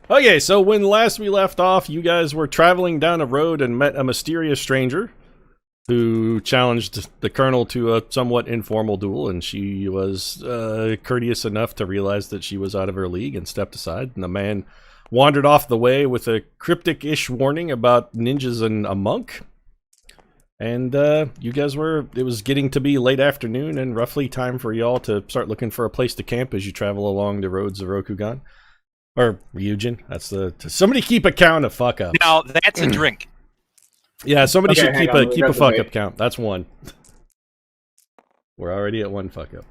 Okay, so when last we left off, you guys were traveling down a road and met a mysterious stranger who challenged the colonel to a somewhat informal duel, and she was courteous enough to realize that she was out of her league and stepped aside, and the man wandered off the way with a cryptic-ish warning about ninjas and a monk. And you guys it was getting to be late afternoon and roughly time for y'all to start looking for a place to camp as you travel along the roads of Rokugan. Or Ryugin. That's somebody keep a count of fuck ups. Now that's a drink. Yeah, somebody should keep a fuck wait. up count. That's one. We're already at one fuck up.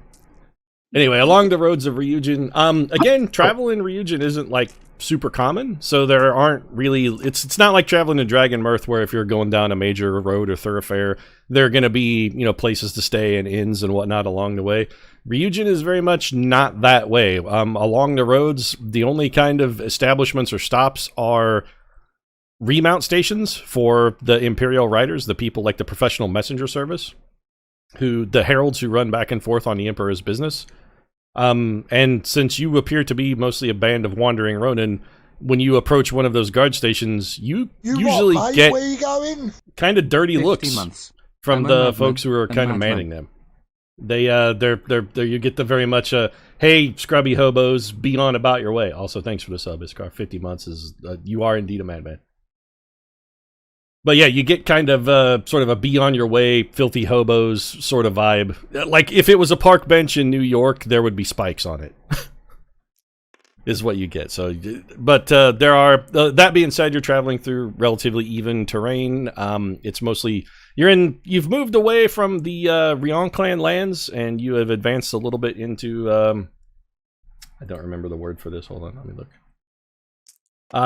Anyway, along the roads of Ryugin. Again, travel in Ryugin isn't like super common, so there aren't really. It's not like traveling in Dragonmyrth, where if you're going down a major road or thoroughfare, there are going to be places to stay and inns and whatnot along the way. Ryugin is very much not that way. Along the roads, the only kind of establishments or stops are remount stations for the Imperial Riders, the people like the professional messenger service, the heralds who run back and forth on the Emperor's business. And since you appear to be mostly a band of wandering Ronin, when you approach one of those guard stations, you usually what, mate? get Where you going? kind of dirty looks months. from the folks who are kind of manning them. They're you get the very much hey, scrubby hobos, be on about your way. Also, thanks for the sub, Iskar. 50 months is you are indeed a madman. But yeah, you get kind of sort of a be on your way, filthy hobos sort of vibe. Like if it was a park bench in New York, there would be spikes on it. Is what you get. So, but there are. That being said, you're traveling through relatively even terrain. It's mostly you've moved away from the Ryugin clan lands, and you have advanced a little bit into. I don't remember the word for this. Hold on, let me look.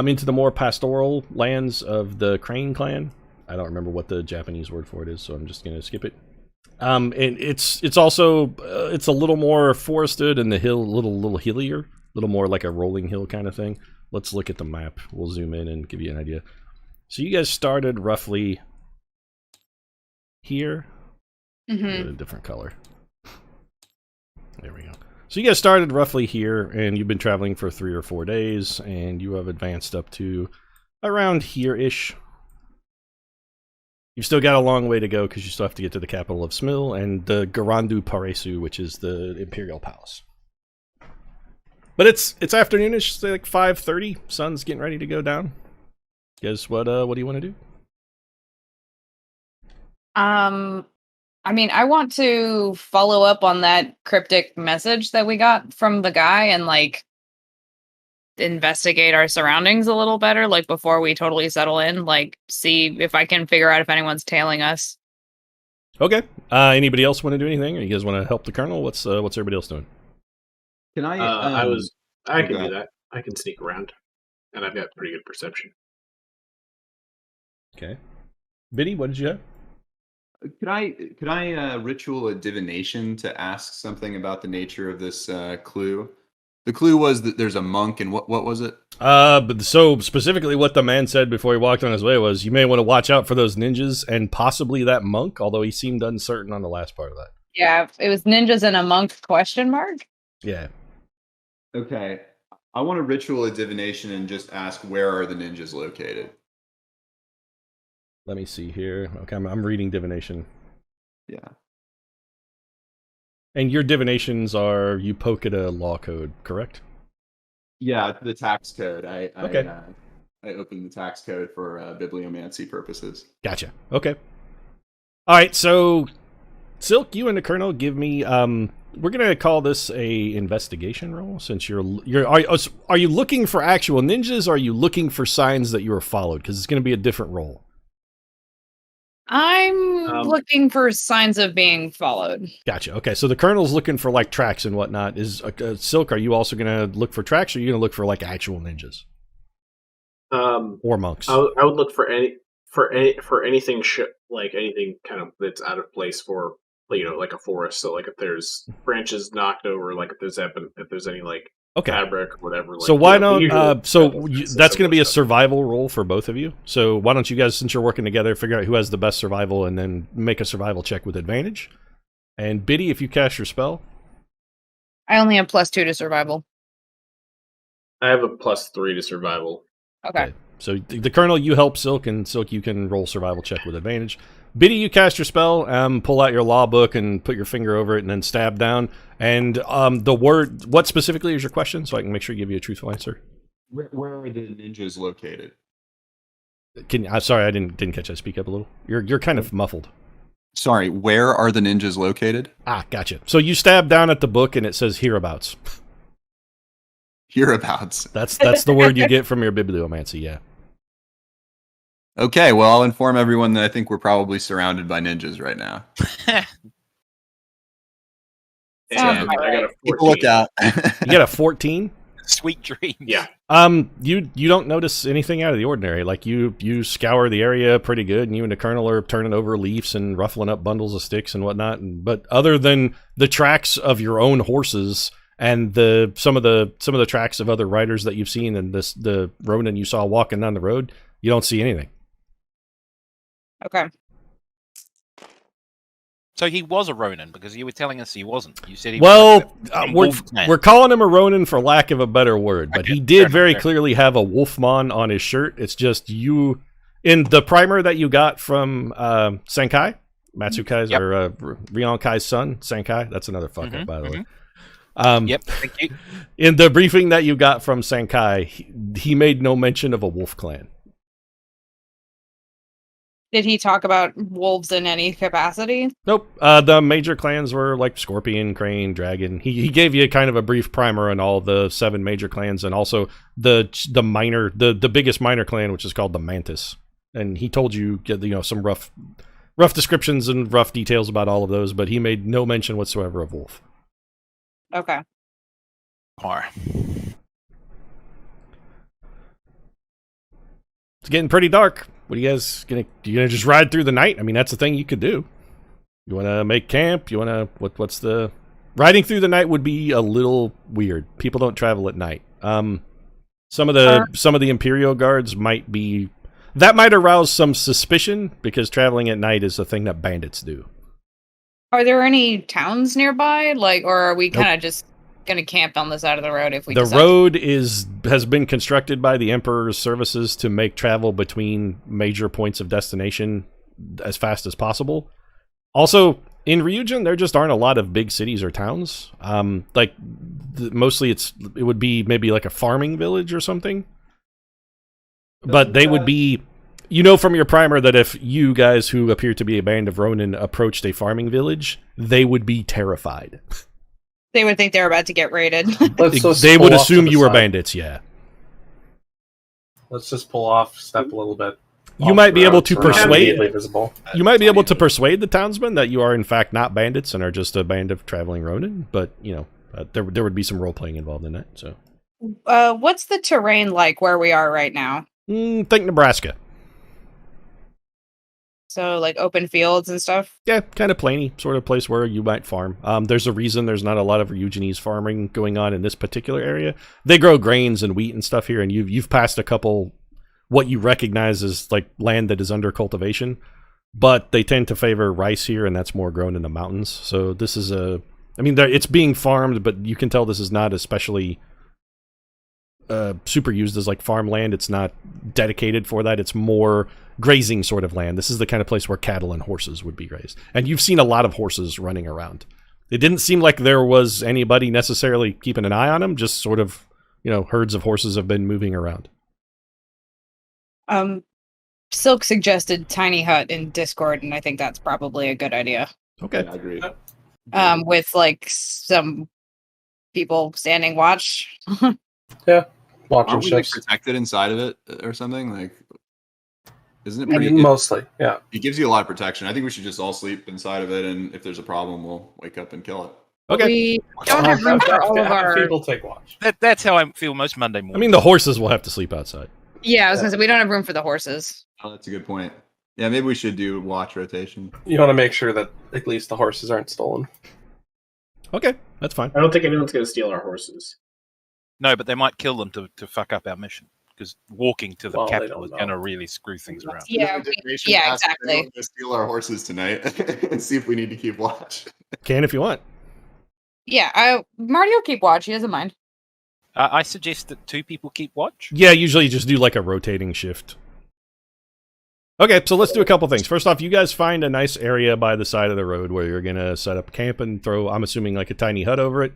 Into the more pastoral lands of the Crane clan. I don't remember what the Japanese word for it is, so I'm just gonna skip it. And it's also it's a little more forested and the hill a little hillier. A little more like a rolling hill kind of thing. Let's look at the map. We'll zoom in and give you an idea. So you guys started roughly here. A different color. There we go. So you guys started roughly here, and you've been traveling for 3 or 4 days, and you have advanced up to around here-ish. You've still got a long way to go, because you still have to get to the capital of Smil, and the Garandu Paresu, which is the Imperial Palace. But it's afternoonish, it's like 5:30. Sun's getting ready to go down. Guys, what do you want to do? I mean, I want to follow up on that cryptic message that we got from the guy and like investigate our surroundings a little better, like before we totally settle in, like see if I can figure out if anyone's tailing us. Okay. Anybody else want to do anything, or you guys want to help the colonel? What's everybody else doing? Can I? I can do that. I can sneak around, and I've got pretty good perception. Okay. Biddy, what did you have? Could I ritual a divination to ask something about the nature of this clue? The clue was that there's a monk, and what was it? But so specifically, what the man said before he walked on his way was, you may want to watch out for those ninjas and possibly that monk. Although he seemed uncertain on the last part of that. Yeah, it was ninjas and a monk question mark. Yeah. Okay, I want to ritual a divination and just ask where are the ninjas located. Let me see here. Okay, I'm reading divination. Yeah. And your divinations are, you poke at a law code, correct? Yeah, the tax code. I opened the tax code for bibliomancy purposes. Gotcha. Okay. All right, so Silk, you and the Colonel give me. We're gonna call this a investigation roll, since are you looking for actual ninjas, or are you looking for signs that you were followed? Because it's gonna be a different roll. I'm looking for signs of being followed. Gotcha. Okay, so the Colonel's looking for like tracks and whatnot. Is Silk? Are you also gonna look for tracks, or are you gonna look for like actual ninjas? Or monks? I would look for anything like anything kind of that's out of place for like a forest. So like if there's branches knocked over, like if there's any like fabric or whatever. Like, so why don't that's going to be a stuff. survival roll for both of you. So why don't you guys, since you're working together, figure out who has the best survival and then make a survival check with advantage. And Biddy, if you cast your spell. I only have +2 to survival. I have a +3 to survival. Okay. So the Colonel, you help Silk, and Silk, you can roll survival check with advantage. Biddy, you cast your spell, pull out your law book and put your finger over it and then stab down. And the word, what specifically is your question? So I can make sure to give you a truthful answer. Where are the ninjas located? I'm sorry, I didn't catch that. Speak up a little. You're kind of muffled. Sorry, where are the ninjas located? Ah, gotcha. So you stab down at the book and it says hereabouts. Hereabouts. That's the word you get from your bibliomancy, yeah. Okay, well, I'll inform everyone that I think we're probably surrounded by ninjas right now. And I got a 14. Keep a lookout. You got a 14? Sweet dreams. Yeah. You don't notice anything out of the ordinary. Like you scour the area pretty good, and you and the Colonel are turning over leaves and ruffling up bundles of sticks and whatnot. But other than the tracks of your own horses and some of the tracks of other riders that you've seen and the Ronin you saw walking down the road, you don't see anything. Okay. So he was a Ronin because you were telling us he wasn't. You said he Well, was we're calling him a Ronin for lack of a better word, but Okay, he did fair, very fair. clearly have a Wolfmon on his shirt. It's just you in the primer that you got from Senkai, Matsukai's Yep. or Ryonkai's son, Senkai. That's another fuck up, by the way. Yep, thank you. In the briefing that you got from Senkai, he made no mention of a wolf clan. Did he talk about wolves in any capacity? Nope. The major clans were like Scorpion, Crane, Dragon. He gave you kind of a brief primer on all the 7 major clans, and also the biggest minor clan, which is called the Mantis. And he told you some rough descriptions and rough details about all of those, but he made no mention whatsoever of wolf. Okay. Alright. It's getting pretty dark. What are you guys gonna just ride through the night? I mean, that's the thing you could do. You want to make camp? You want to what's the riding through the night would be a little weird. People don't travel at night. Some of the Imperial guards might arouse some suspicion because traveling at night is a thing that bandits do. Are there any towns nearby? Or are we Nope. kind of just gonna camp on the side of the road if we The decide road has been constructed by the Emperor's services to make travel between major points of destination as fast as possible. Also, in Ryugin, there just aren't a lot of big cities or towns. Mostly it would be maybe like a farming village or something. But they would be, from your primer that if you guys who appear to be a band of Ronin approached a farming village, they would be terrified. they would think they're about to get raided? They would assume you were bandits, yeah. Let's just pull off, step a little bit. You might be able to persuade. Visible. You might be able to persuade the townsmen that you are in fact not bandits and are just a band of traveling Ronin, but there would be some role playing involved in that. So, What's the terrain like where we are right now? Think Nebraska. So open fields and stuff. Yeah, kind of plainy sort of place where you might farm. There's a reason there's not a lot of Ryuginese farming going on in this particular area. They grow grains and wheat and stuff here, and you've passed a couple what you recognize as land that is under cultivation, but they tend to favor rice here, and that's more grown in the mountains. So this is it's being farmed, but you can tell this is not especially super used as farmland. It's not dedicated for that. It's more grazing sort of land. This is the kind of place where cattle and horses would be raised. And you've seen a lot of horses running around. It didn't seem like there was anybody necessarily keeping an eye on them, just sort of, herds of horses have been moving around. Silk suggested tiny hut in Discord, and I think that's probably a good idea. Okay. I agree. With some people standing watch. Yeah, watching Aren't we shifts. protected inside of it or something? Isn't it pretty? Mostly, yeah. It gives you a lot of protection. I think we should just all sleep inside of it, and if there's a problem, we'll wake up and kill it. Okay. We don't have room for all of our. People take watch. That's how I feel most Monday morning. I mean, the horses will have to sleep outside. Yeah, I was gonna say we don't have room for the horses. Oh, that's a good point. Yeah, maybe we should do watch rotation. You want to make sure that at least the horses aren't stolen. Okay, that's fine. I don't think anyone's going to steal our horses. No, but they might kill them to fuck up our mission. Because walking to the Well, they capital don't is know. going to really screw things around. Yeah, Rotation yeah, asks if exactly. anyone's gonna steal our horses tonight and see if we need to keep watch. Can if you want. Yeah, Marty will keep watch. He doesn't mind. I suggest that 2 people keep watch. Yeah, usually you just do like a rotating shift. Okay, so let's do a couple things. First off, you guys find a nice area by the side of the road where you're gonna set up camp and throw, I'm assuming, like a tiny hut over it.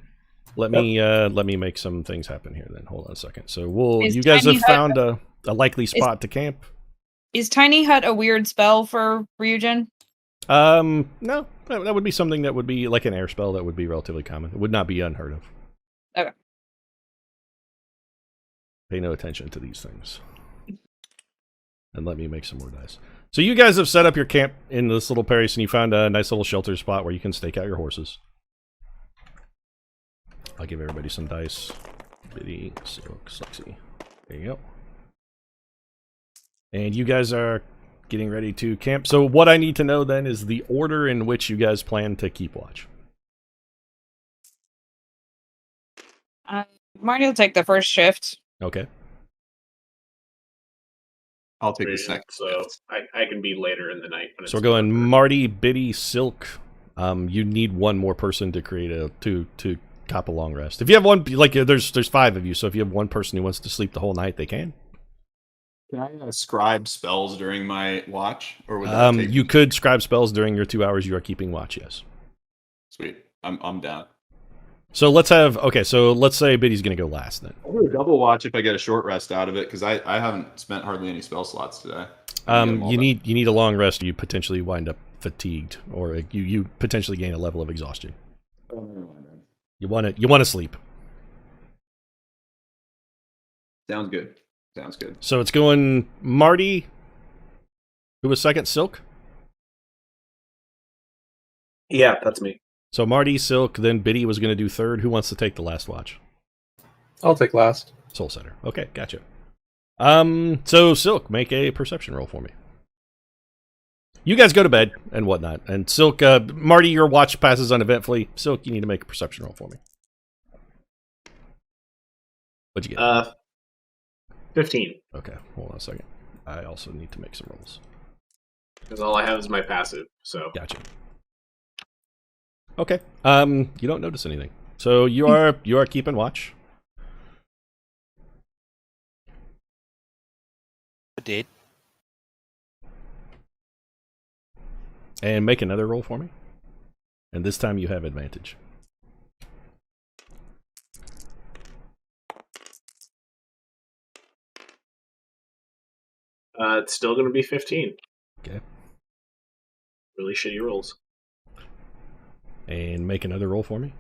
Let me make some things happen here then. Hold on a second. So you guys have found a likely spot to camp. Is tiny hut a weird spell for Ryugin? No. That would be something that would be like an air spell that would be relatively common. It would not be unheard of. Okay. Pay no attention to these things. And let me make some more dice. So you guys have set up your camp in this little place, and you found a nice little shelter spot where you can stake out your horses. I'll give everybody some dice. Biddy, Silk, Slexy. There you go. And you guys are getting ready to camp. So what I need to know then is the order in which you guys plan to keep watch. Marty will take the first shift. Okay. I'll take the second. So I can be later in the night. So we're going Marty, Biddy, Silk. You need one more person to create to cop a long rest. If you have one, like there's 5 of you, so if you have one person who wants to sleep the whole night, they can. Can I scribe spells during my watch, or would that take... You could scribe spells during your 2 hours you are keeping watch. Yes. Sweet. I'm down. So let's say Biddy's going to go last then. I'll do a double watch if I get a short rest out of it, because I haven't spent hardly any spell slots today. You need a long rest. You potentially wind up fatigued, or you potentially gain a level of exhaustion. You want to sleep. Sounds good. Sounds good. So it's going Marty. Who was second? Silk. Yeah, that's me. So Marty, Silk, then Biddy was going to do third. Who wants to take the last watch? I'll take last. Soul Setter. Okay, gotcha. So Silk, make a perception roll for me. You guys go to bed and whatnot. And Silk, Marty, your watch passes uneventfully. Silk, you need to make a perception roll for me. What'd you get? 15. Okay, hold on a second. I also need to make some rolls. Because all I have is my passive, so... Gotcha. Okay. You don't notice anything. So you are keeping watch. I did. And make another roll for me. And this time you have advantage. It's still going to be 15. Okay. Really shitty rolls. And make another roll for me.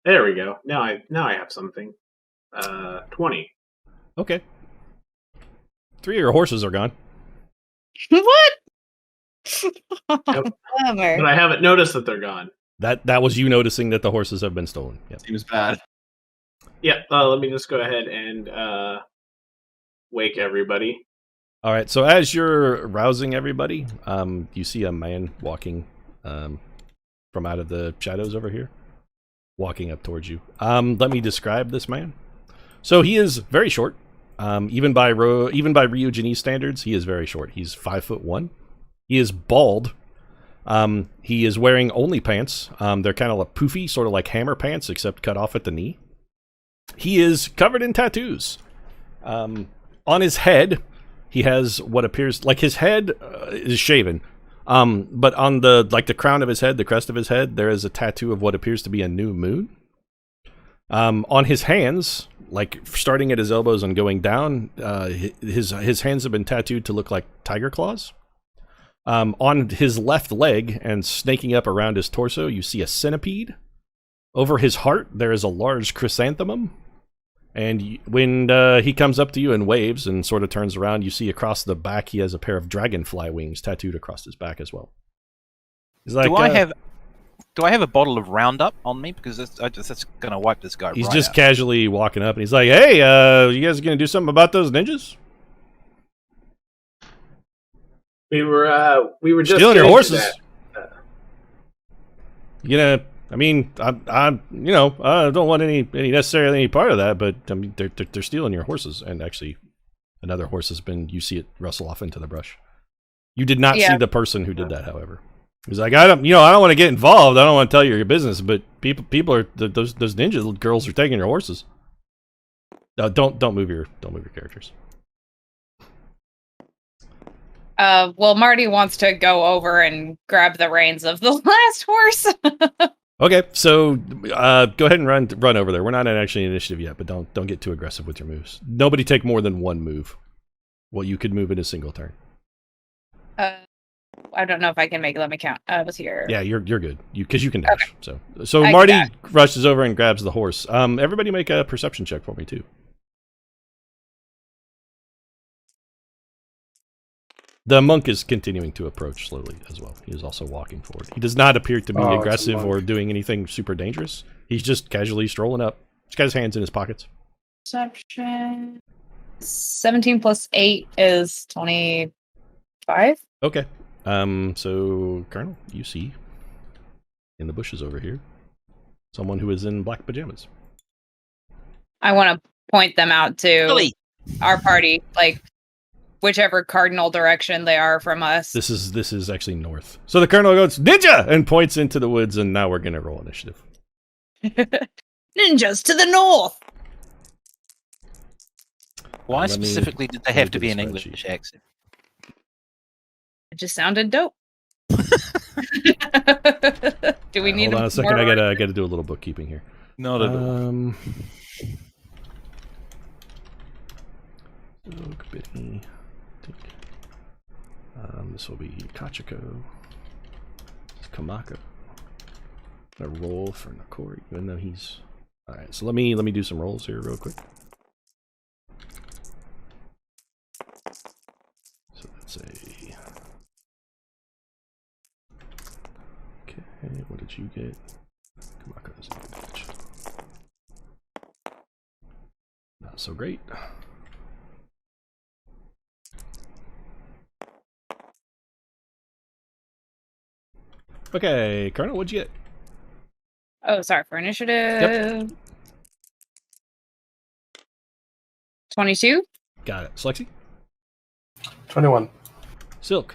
There we go. Now I have something. 20. Okay. 3 of your horses are gone. What? Yep. But I haven't noticed that they're gone. That was you noticing that the horses have been stolen. Yep. Seems bad. Yeah, let me just go ahead and wake everybody. All right, so as you're rousing everybody, you see a man walking from out of the shadows over here, walking up towards you. Let me describe this man. So he is very short. Even by Ryugin standards, he is very short. He's 5'1". He is bald. He is wearing only pants. They're kind of like poofy, sort of like hammer pants, except cut off at the knee. He is covered in tattoos. On his head, he has what appears like his head is shaven. But on the crown of his head, the crest of his head, there is a tattoo of what appears to be a new moon. On his hands, like starting at his elbows and going down, his hands have been tattooed to look like tiger claws. On his left leg and snaking up around his torso, you see a centipede. Over his heart, there is a large chrysanthemum. And when he comes up to you and waves and sort of turns around, you see across the back he has a pair of dragonfly wings tattooed across his back as well. He's like, do I have a bottle of Roundup on me? Because that's going to wipe this guy right out. He's just casually walking up and he's like, hey, you guys going to do something about those ninjas? We were just stealing your horses. You know, I mean, I don't want any necessarily any part of that, but I mean, they're stealing your horses, and actually, another horse has been. You see it rustle off into the brush. You did not see the person who did that, however. He's like, I don't want to get involved. I don't want to tell you your business, but people are those ninja girls are taking your horses. Don't move your characters. Well, Marty wants to go over and grab the reins of the last horse. Okay, so go ahead and run over there. We're not actually in initiative yet, but don't get too aggressive with your moves. Nobody take more than one move. Well, you could move in a single turn. I don't know if I can make it. Let me count. I was here. Yeah, you're good. Because you can dash. Okay. So Marty rushes over and grabs the horse. Everybody make a perception check for me too. The monk is continuing to approach slowly as well. He is also walking forward. He does not appear to be aggressive or doing anything super dangerous. He's just casually strolling up. He's got his hands in his pockets. Perception. 17 plus 8 is 25. Okay. So, Colonel, you see in the bushes over here someone who is in black pajamas. I want to point them out to our party, like whichever cardinal direction they are from us. This is actually north. So the Colonel goes, "Ninja!" and points into the woods, and now we're going to roll initiative. Ninjas to the north! Why specifically did they have to be an English accent? It just sounded dope. Do we need? Hold on a second. I gotta do a little bookkeeping here. Not at all. This will be Kachiko. This is Kamako. A roll for Nakori, even though he's all right. So let me do some rolls here real quick. So that's a okay. What did you get? Kamako doesn't get damage. Not so great. Okay, Colonel, what'd you get? Oh, sorry, for initiative. Yep. 22. Got it. Slexi? 21. Silk?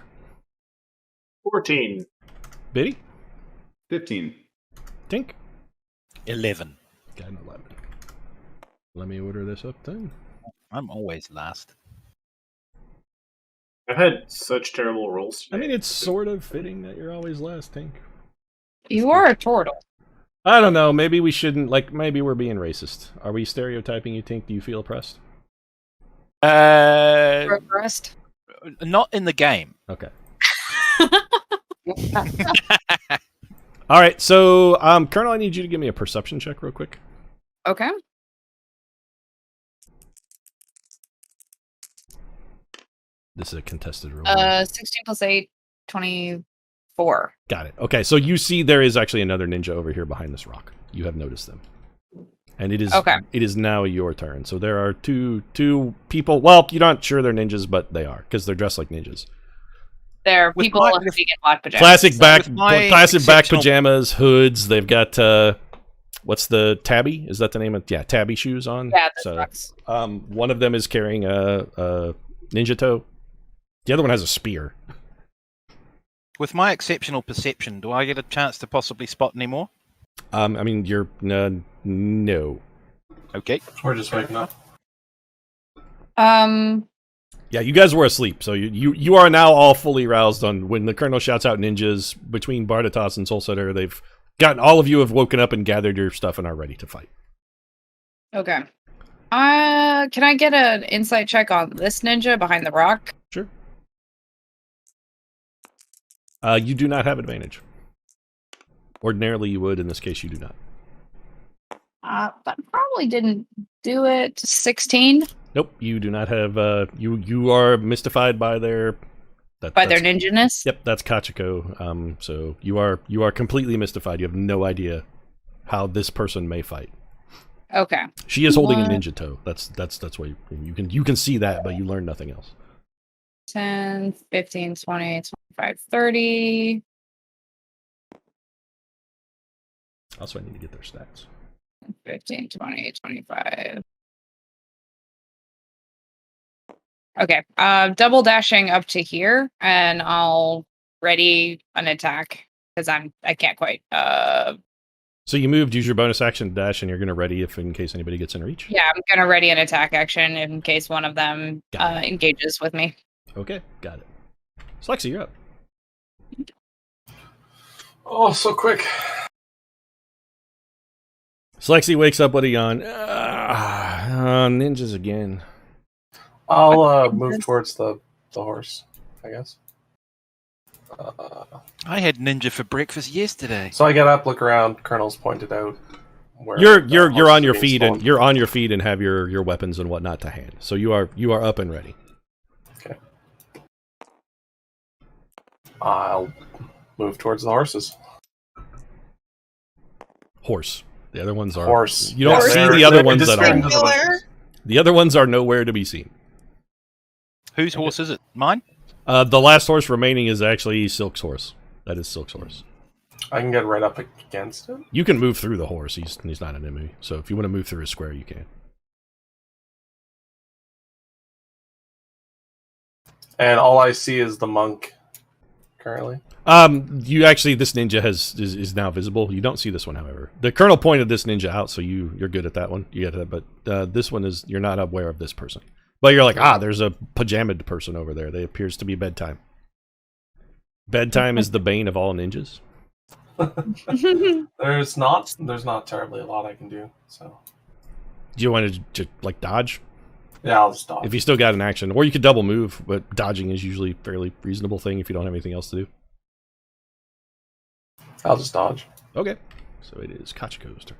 14. Biddy? 15. Tink? 11. Got an 11. Let me order this up then. I'm always last. I've had such terrible rolls today. I mean, it's sort of fitting that you're always last, Tink. You are a turtle. I don't know. Maybe we shouldn't. Maybe we're being racist. Are we stereotyping you, Tink? Do you feel oppressed? Oppressed? Not in the game. Okay. All right. So, Colonel, I need you to give me a perception check real quick. Okay. This is a contested roll. 16 plus 8, 24. Got it. Okay, so you see there is actually another ninja over here behind this rock. You have noticed them. And it is It is now your turn. So there are two people. Well, you're not sure they're ninjas, but they are because they're dressed like ninjas. They're people in black pajamas. Classic back pajamas, hoods. They've got what's the tabby? Is that the name of? Yeah, tabby shoes on. Yeah, that's one of them is carrying a ninja toe. The other one has a spear. With my exceptional perception, do I get a chance to possibly spot any more? I mean, you're no. Okay. We're just waking up. Yeah, you guys were asleep, so you are now all fully roused on when the Colonel shouts out ninjas between Bardatos and Soulsetter. They've gotten all of you have woken up and gathered your stuff and are ready to fight. Okay. Can I get an insight check on this ninja behind the rock? Sure. You do not have advantage. Ordinarily you would, in this case you do not. But probably didn't do it. 16? Nope, you do not have, you are mystified by their... their ninja-ness? Yep, that's Kachiko. So you are completely mystified. You have no idea how this person may fight. Okay. She is holding a ninja toe. That's why you can see that, but you learn nothing else. 10, 15, 20, 25, 30. Also, I need to get their stats. 15, 20, 25. Okay. Double dashing up to here, and I'll ready an attack because I can't quite. So you moved, use your bonus action to dash, and you're going to ready if in case anybody gets in reach? Yeah, I'm going to ready an attack action in case one of them engages with me. Okay, got it. Slexi, you're up. Oh, so quick. Slexi wakes up with a yawn. Ninjas again. I'll move towards the horse, I guess. I had ninja for breakfast yesterday. So I get up, look around. Colonel's pointed out where You're on your feet spawned. and you're on your feet and have your weapons and whatnot to hand. So you are up and ready. Okay. I'll move towards the horses. Horse. The other ones are Horse. You don't Yeah, see they're- the other they're ones at all. disappearing into the bushes. The other ones are nowhere to be seen. Whose horse is it? Mine? The last horse remaining is actually Silk's horse. That is Silk's horse. I can get right up against him. You can move through the horse. He's not an enemy. So if you want to move through a square, you can. And all I see is the monk currently. You actually, this ninja is now visible. You don't see this one, however. The colonel pointed this ninja out, so you're good at that one. You get that, but this one is you're not aware of this person. But you're like, there's a pajamaed person over there. They appears to be bedtime. Bedtime is the bane of all ninjas. There's not terribly a lot I can do. So Do you want to like dodge? yeah, I'll just stop. If you still got an action, or you could double move, but dodging is usually a fairly reasonable thing if you don't have anything else to do. I'll just dodge. Okay, so it is Kachiko's turn.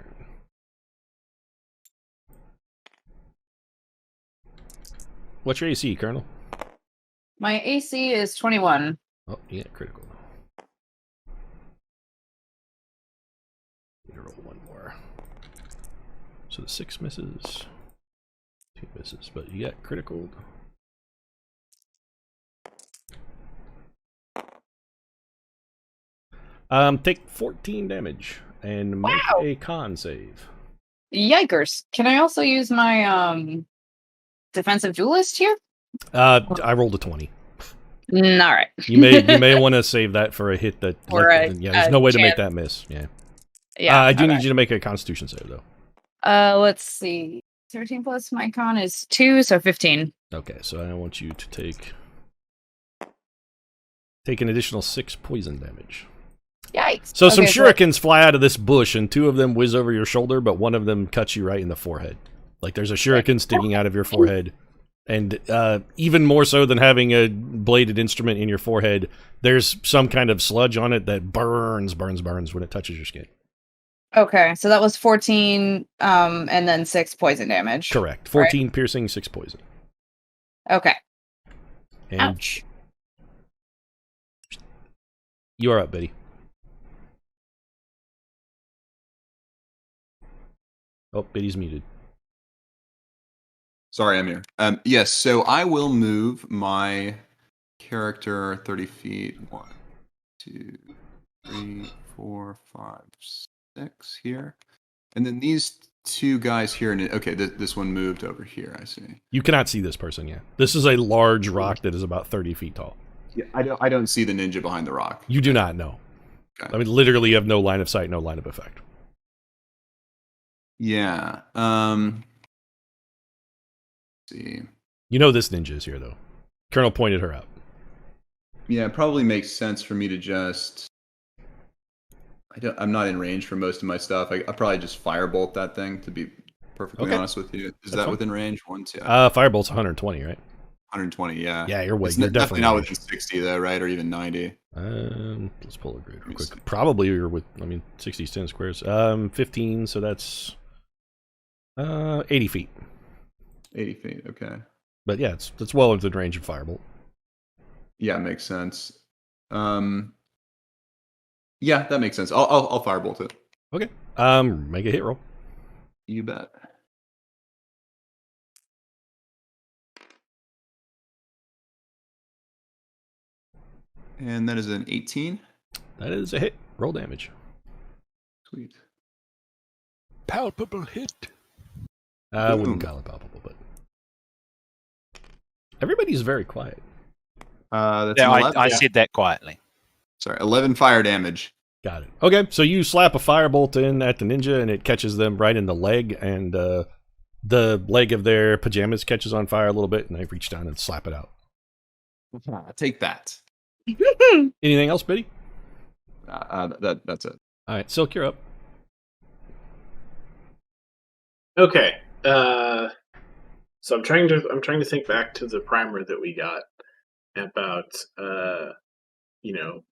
What's your AC, Colonel? My AC is 21. Oh, yeah, critical. Need to roll one more. So the 6 misses. 2 misses, but you got critical. Take 14 damage and make a con save. Yikers. Can I also use my defensive duelist here? I rolled a 20. All right. You may want to save that for a hit that. There's no way to make that miss. Yeah. Yeah. I do need you to make a Constitution save though. Let's see. 13 plus my con is 2, so 15. Okay, so I want you to take an additional 6 poison damage. Yikes. So some Okay, shurikens fly out of this bush, and 2 of them whiz over your shoulder, but one of them cuts you right in the forehead. Like there's a shuriken sticking out of your forehead. And even more so than having a bladed instrument in your forehead, there's some kind of sludge on it that burns when it touches your skin. Okay, so that was 14, and then 6 poison damage. Correct. 14 piercing, 6 poison. Okay. And Ouch. You are up, Betty. Oh, Betty's muted. Sorry, I'm here. Yes, so I will move my character 30 feet. 1, 2, 3, 4, 5, 6 here. And then these 2 guys here. Okay, this one moved over here, I see. You cannot see this person yet. This is a large rock that is about 30 feet tall. Yeah, I don't see the ninja behind the rock. You do not know. Okay. I mean, literally you have no line of sight, no line of effect. Yeah. See. You know this ninja is here, though. Colonel pointed her out. Yeah, it probably makes sense for me to just... I'm not in range for most of my stuff. I probably just firebolt that thing, to be perfectly honest with you. Is that within range? 1, 2? Firebolt's 120, right? 120, yeah. Yeah, you're definitely not within 60, though, right? Or even 90. Let's pull a grid real quick. Probably you're with, 60 is 10 squares. 15, so that's 80 feet. 80 feet, okay. But yeah, it's well within range of firebolt. Yeah, makes sense. Yeah, that makes sense. I'll firebolt it. Okay. Make a hit roll. You bet. And that is an 18. That is a hit. Roll damage. Sweet. Palpable hit. I wouldn't call it palpable, but everybody's very quiet. That's Yeah, an 11. I said that quietly. Sorry, 11 fire damage. Got it. Okay, so you slap a firebolt in at the ninja, and it catches them right in the leg, and the leg of their pajamas catches on fire a little bit, and I reach down and slap it out. Take that. Anything else, Biddy? That's it. All right, Silk, you're up. Okay. So I'm trying to think back to the primer that we got about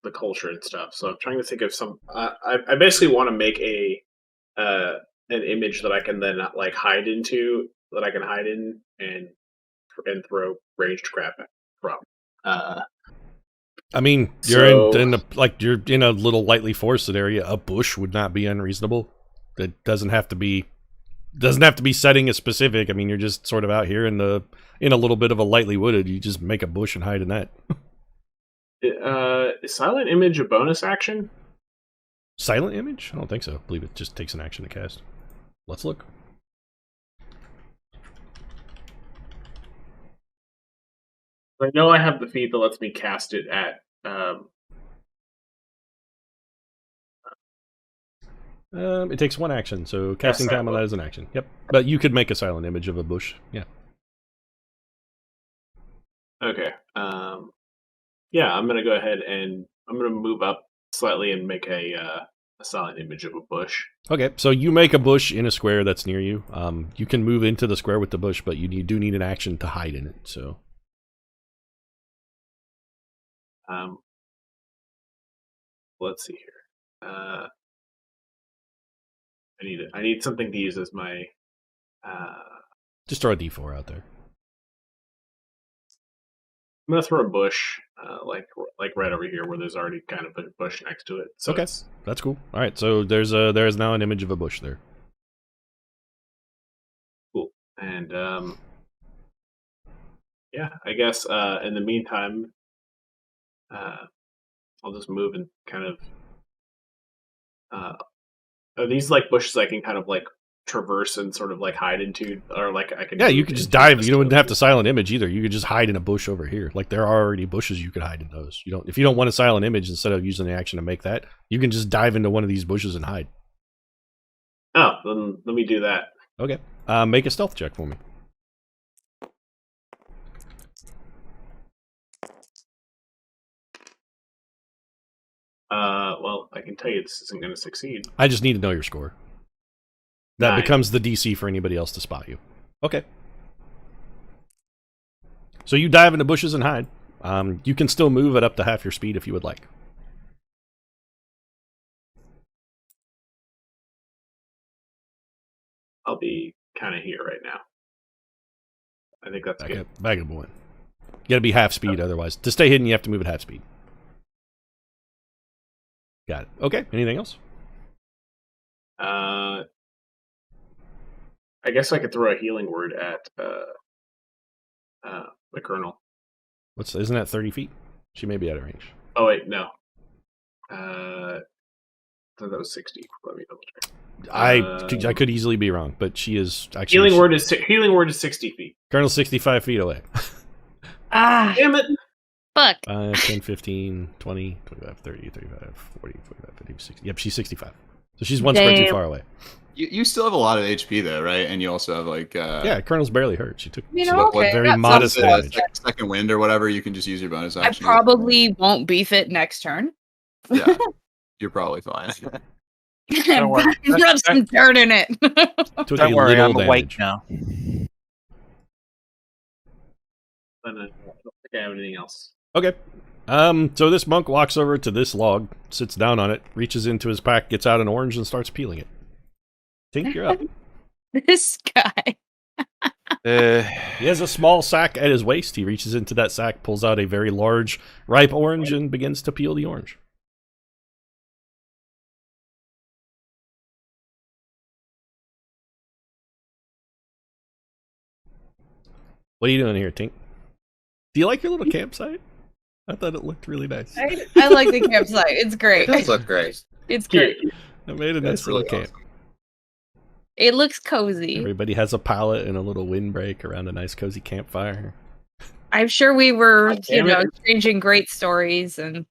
the culture and stuff. So I'm trying to think of some. I basically want to make an image that I can then like hide into, that I can hide in and throw ranged crap from. I mean, you're you're in a little lightly forested area. A bush would not be unreasonable. It doesn't have to be setting a specific. I mean, you're just sort of out here in a little bit of a lightly wooded. You just make a bush and hide in that. Is silent image a bonus action? Silent image? I don't think so. I believe it just takes an action to cast. Let's look. I know I have the feat that lets me cast it at. It takes one action, so casting time on that is an action. Yep, but you could make a silent image of a bush. Yeah. Okay. Yeah, I'm gonna go ahead and I'm gonna move up slightly and make a silent image of a bush. Okay, so you make a bush in a square that's near you. You can move into the square with the bush, but you do need an action to hide in it. So. Let's see here. I need something to use as my. Just throw a D4 out there. I'm gonna throw a bush, like right over here, where there's already kind of a bush next to it. So okay, that's cool. All right, so there is now an image of a bush there. Cool, and yeah, I guess in the meantime, I'll just move and kind of. Are these like bushes I can kind of like traverse and sort of like hide into, or like I can? Yeah, you could just dive. You don't have to silent image either. You could just hide in a bush over here. Like there are already bushes you could hide in those. If you don't want a silent image, instead of using the action to make that, you can just dive into one of these bushes and hide. Oh, then let me do that. Okay. Make a stealth check for me. Well, I can tell you this isn't going to succeed. I just need to know your score. That 9. becomes the DC for anybody else to spot you. Okay. So you dive into bushes and hide. You can still move at up to half your speed if you would like. I'll be kind of here right now. I think that's good. Back of one. You gotta be half speed otherwise. To stay hidden, you have to move at half speed. Got it. Okay. Anything else? I guess I could throw a healing word at the Colonel. Isn't that 30 feet? She may be out of range. Oh wait, no. I thought that was 60. Let me double check. I could easily be wrong, but she is actually healing word is 60 feet. Colonel's 65 feet away. Damn it! Fuck. 5, 10, 15, 20, 25, 30, 35, 40, 45, 50, 60. Yep, she's 65. So she's one square too far away. You still have a lot of HP though, right? And you also have like yeah, Colonel's barely hurt. She took very modest damage. Second wind or whatever. You can just use your bonus action. I probably won't beef it next turn. Yeah, you're probably fine. Rub some dirt in it. Don't worry, I'm awake now. I don't think I have anything else. Okay. So this monk walks over to this log, sits down on it, reaches into his pack, gets out an orange, and starts peeling it. Tink, you're up. This guy. He has a small sack at his waist. He reaches into that sack, pulls out a very large, ripe orange, and begins to peel the orange. What are you doing here, Tink? Do you like your little campsite? I thought it looked really nice. I like the campsite. It's great. It does look great. It's great. I made a nice little camp. Awesome. It looks cozy. Everybody has a pallet and a little windbreak around a nice cozy campfire. I'm sure we were, exchanging great stories and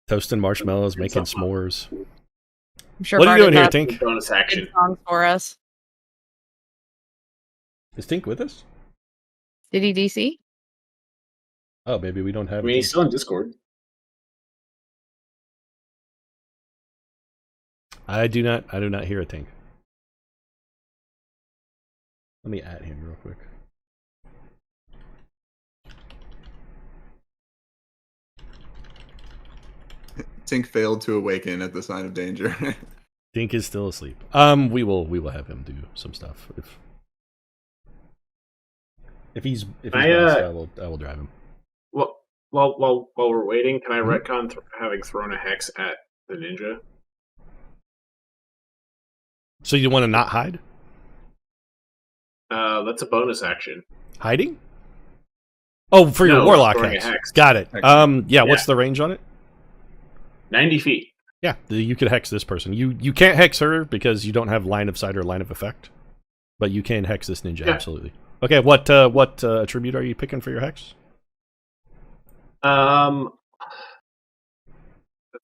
Toasting marshmallows, making s'mores. I'm sure What are you doing here, Barden Tink? Bonus has action. good songs for us. Is Tink with us? Did he DC? Oh, maybe we don't I have mean, a he's Tink. still in Discord. I do not hear a Tink. Let me add him real quick. Tink failed to awaken at the sign of danger. Tink is still asleep. We will have him do some stuff if he's blessed, I will drive him. Well, while we're waiting, can I retcon having thrown a hex at the ninja? So you want to not hide? That's a bonus action. Hiding? Oh, for your warlock throwing a hex. hex. Got it. Yeah. What's the range on it? 90 feet. Yeah, you could hex this person. You can't hex her because you don't have line of sight or line of effect, but you can hex this ninja. Yeah. Absolutely. Okay, what attribute are you picking for your hex? Let's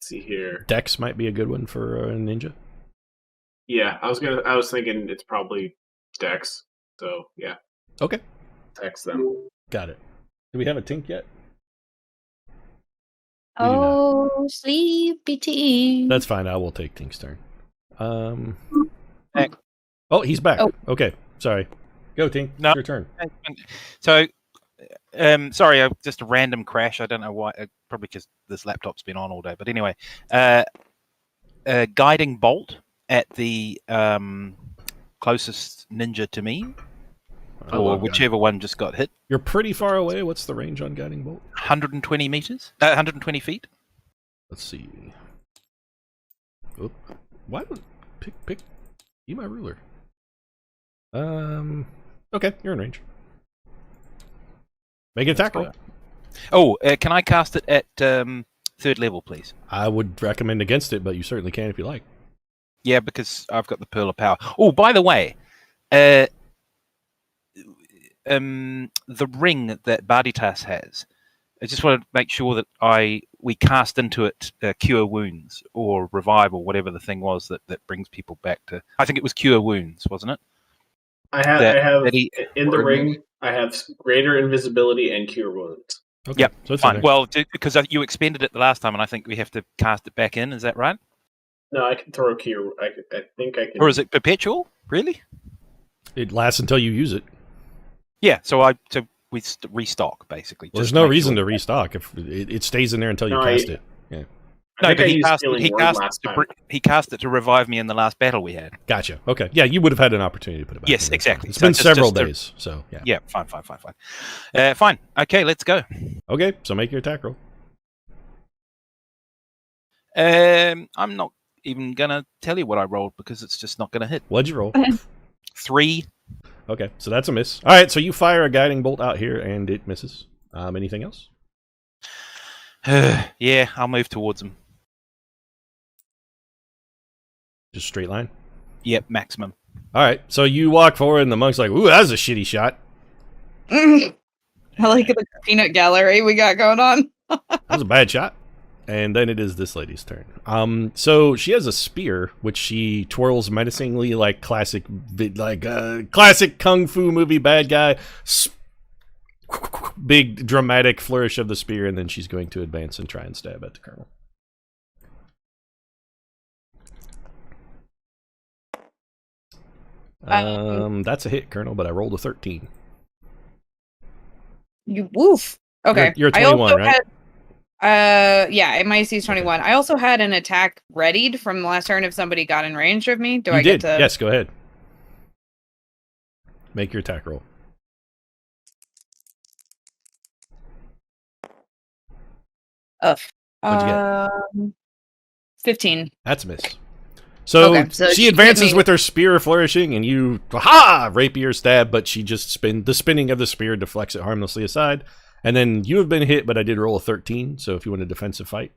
see here. Dex might be a good one for a ninja. Yeah, I was thinking it's probably Dex. So yeah, Okay, hex them. got it. Do we have a Tink yet? We do not. Oh, sleepy tea. That's fine. I will take Tink's turn. Back. Oh, he's back. Oh. Okay, sorry. Go, Tink. No. It's your turn. So, sorry, just a random crash. I don't know why. Probably because this laptop's been on all day. But anyway, guiding bolt at the closest ninja to me, or whichever one just got hit. You're pretty far away. What's the range on guiding bolt? 120 meters. 120 feet. Let's see. Oop. Why would pick? Be my ruler. Okay, you're in range. Make an attack roll. Oh, can I cast it at 3rd level, please? I would recommend against it, but you certainly can if you like. Yeah, because I've got the Pearl of Power. Oh, by the way, the ring that Barditas has, I just want to make sure that we cast into it Cure Wounds or Revive or whatever the thing was that brings people back to. I think it was Cure Wounds, wasn't it? I have in the ring. I have greater invisibility and cure wounds. Okay, Yep, so it's fine. Well, because you expended it the last time, and I think we have to cast it back in. Is that right? No, I can throw cure. I think I can. Or is it perpetual? Really? it lasts until you use it. Yeah. So we restock basically. Well, there's no reason to restock if it stays in there until you cast it. Yeah. No, but he cast it to revive me in the last battle we had. Gotcha. Okay. Yeah, you would have had an opportunity to put it back. Yes, in there. exactly. It's So been just several to- days, so yeah. Yeah, fine. Fine. Okay, let's go. Okay, so make your attack roll. I'm not even gonna tell you what I rolled because it's just not gonna hit. What'd you roll? 3. Okay, so that's a miss. All right, so you fire a guiding bolt out here, and it misses. Anything else? Yeah, I'll move towards him. Just straight line? Yep, maximum. All right, so you walk forward, and the monk's like, ooh, that was a shitty shot. I like the peanut gallery we got going on. That was a bad shot. And then it is this lady's turn. So she has a spear, which she twirls menacingly, like classic kung fu movie bad guy. Big dramatic flourish of the spear, and then she's going to advance and try and stab at the colonel. That's a hit, Colonel, but I rolled a 13. You woof. Okay. You're 21, right? Yeah, my AC is 21. I also had an attack readied from the last turn if somebody got in range of me. Do I get to? Yes, go ahead. Make your attack roll. What'd you get? 15. That's a miss. So, Okay, so she she advances hit me. with her spear flourishing, and you, rapier stab, but she just the spinning of the spear deflects it harmlessly aside. And then you have been hit, but I did roll a 13, so if you want a defensive fight.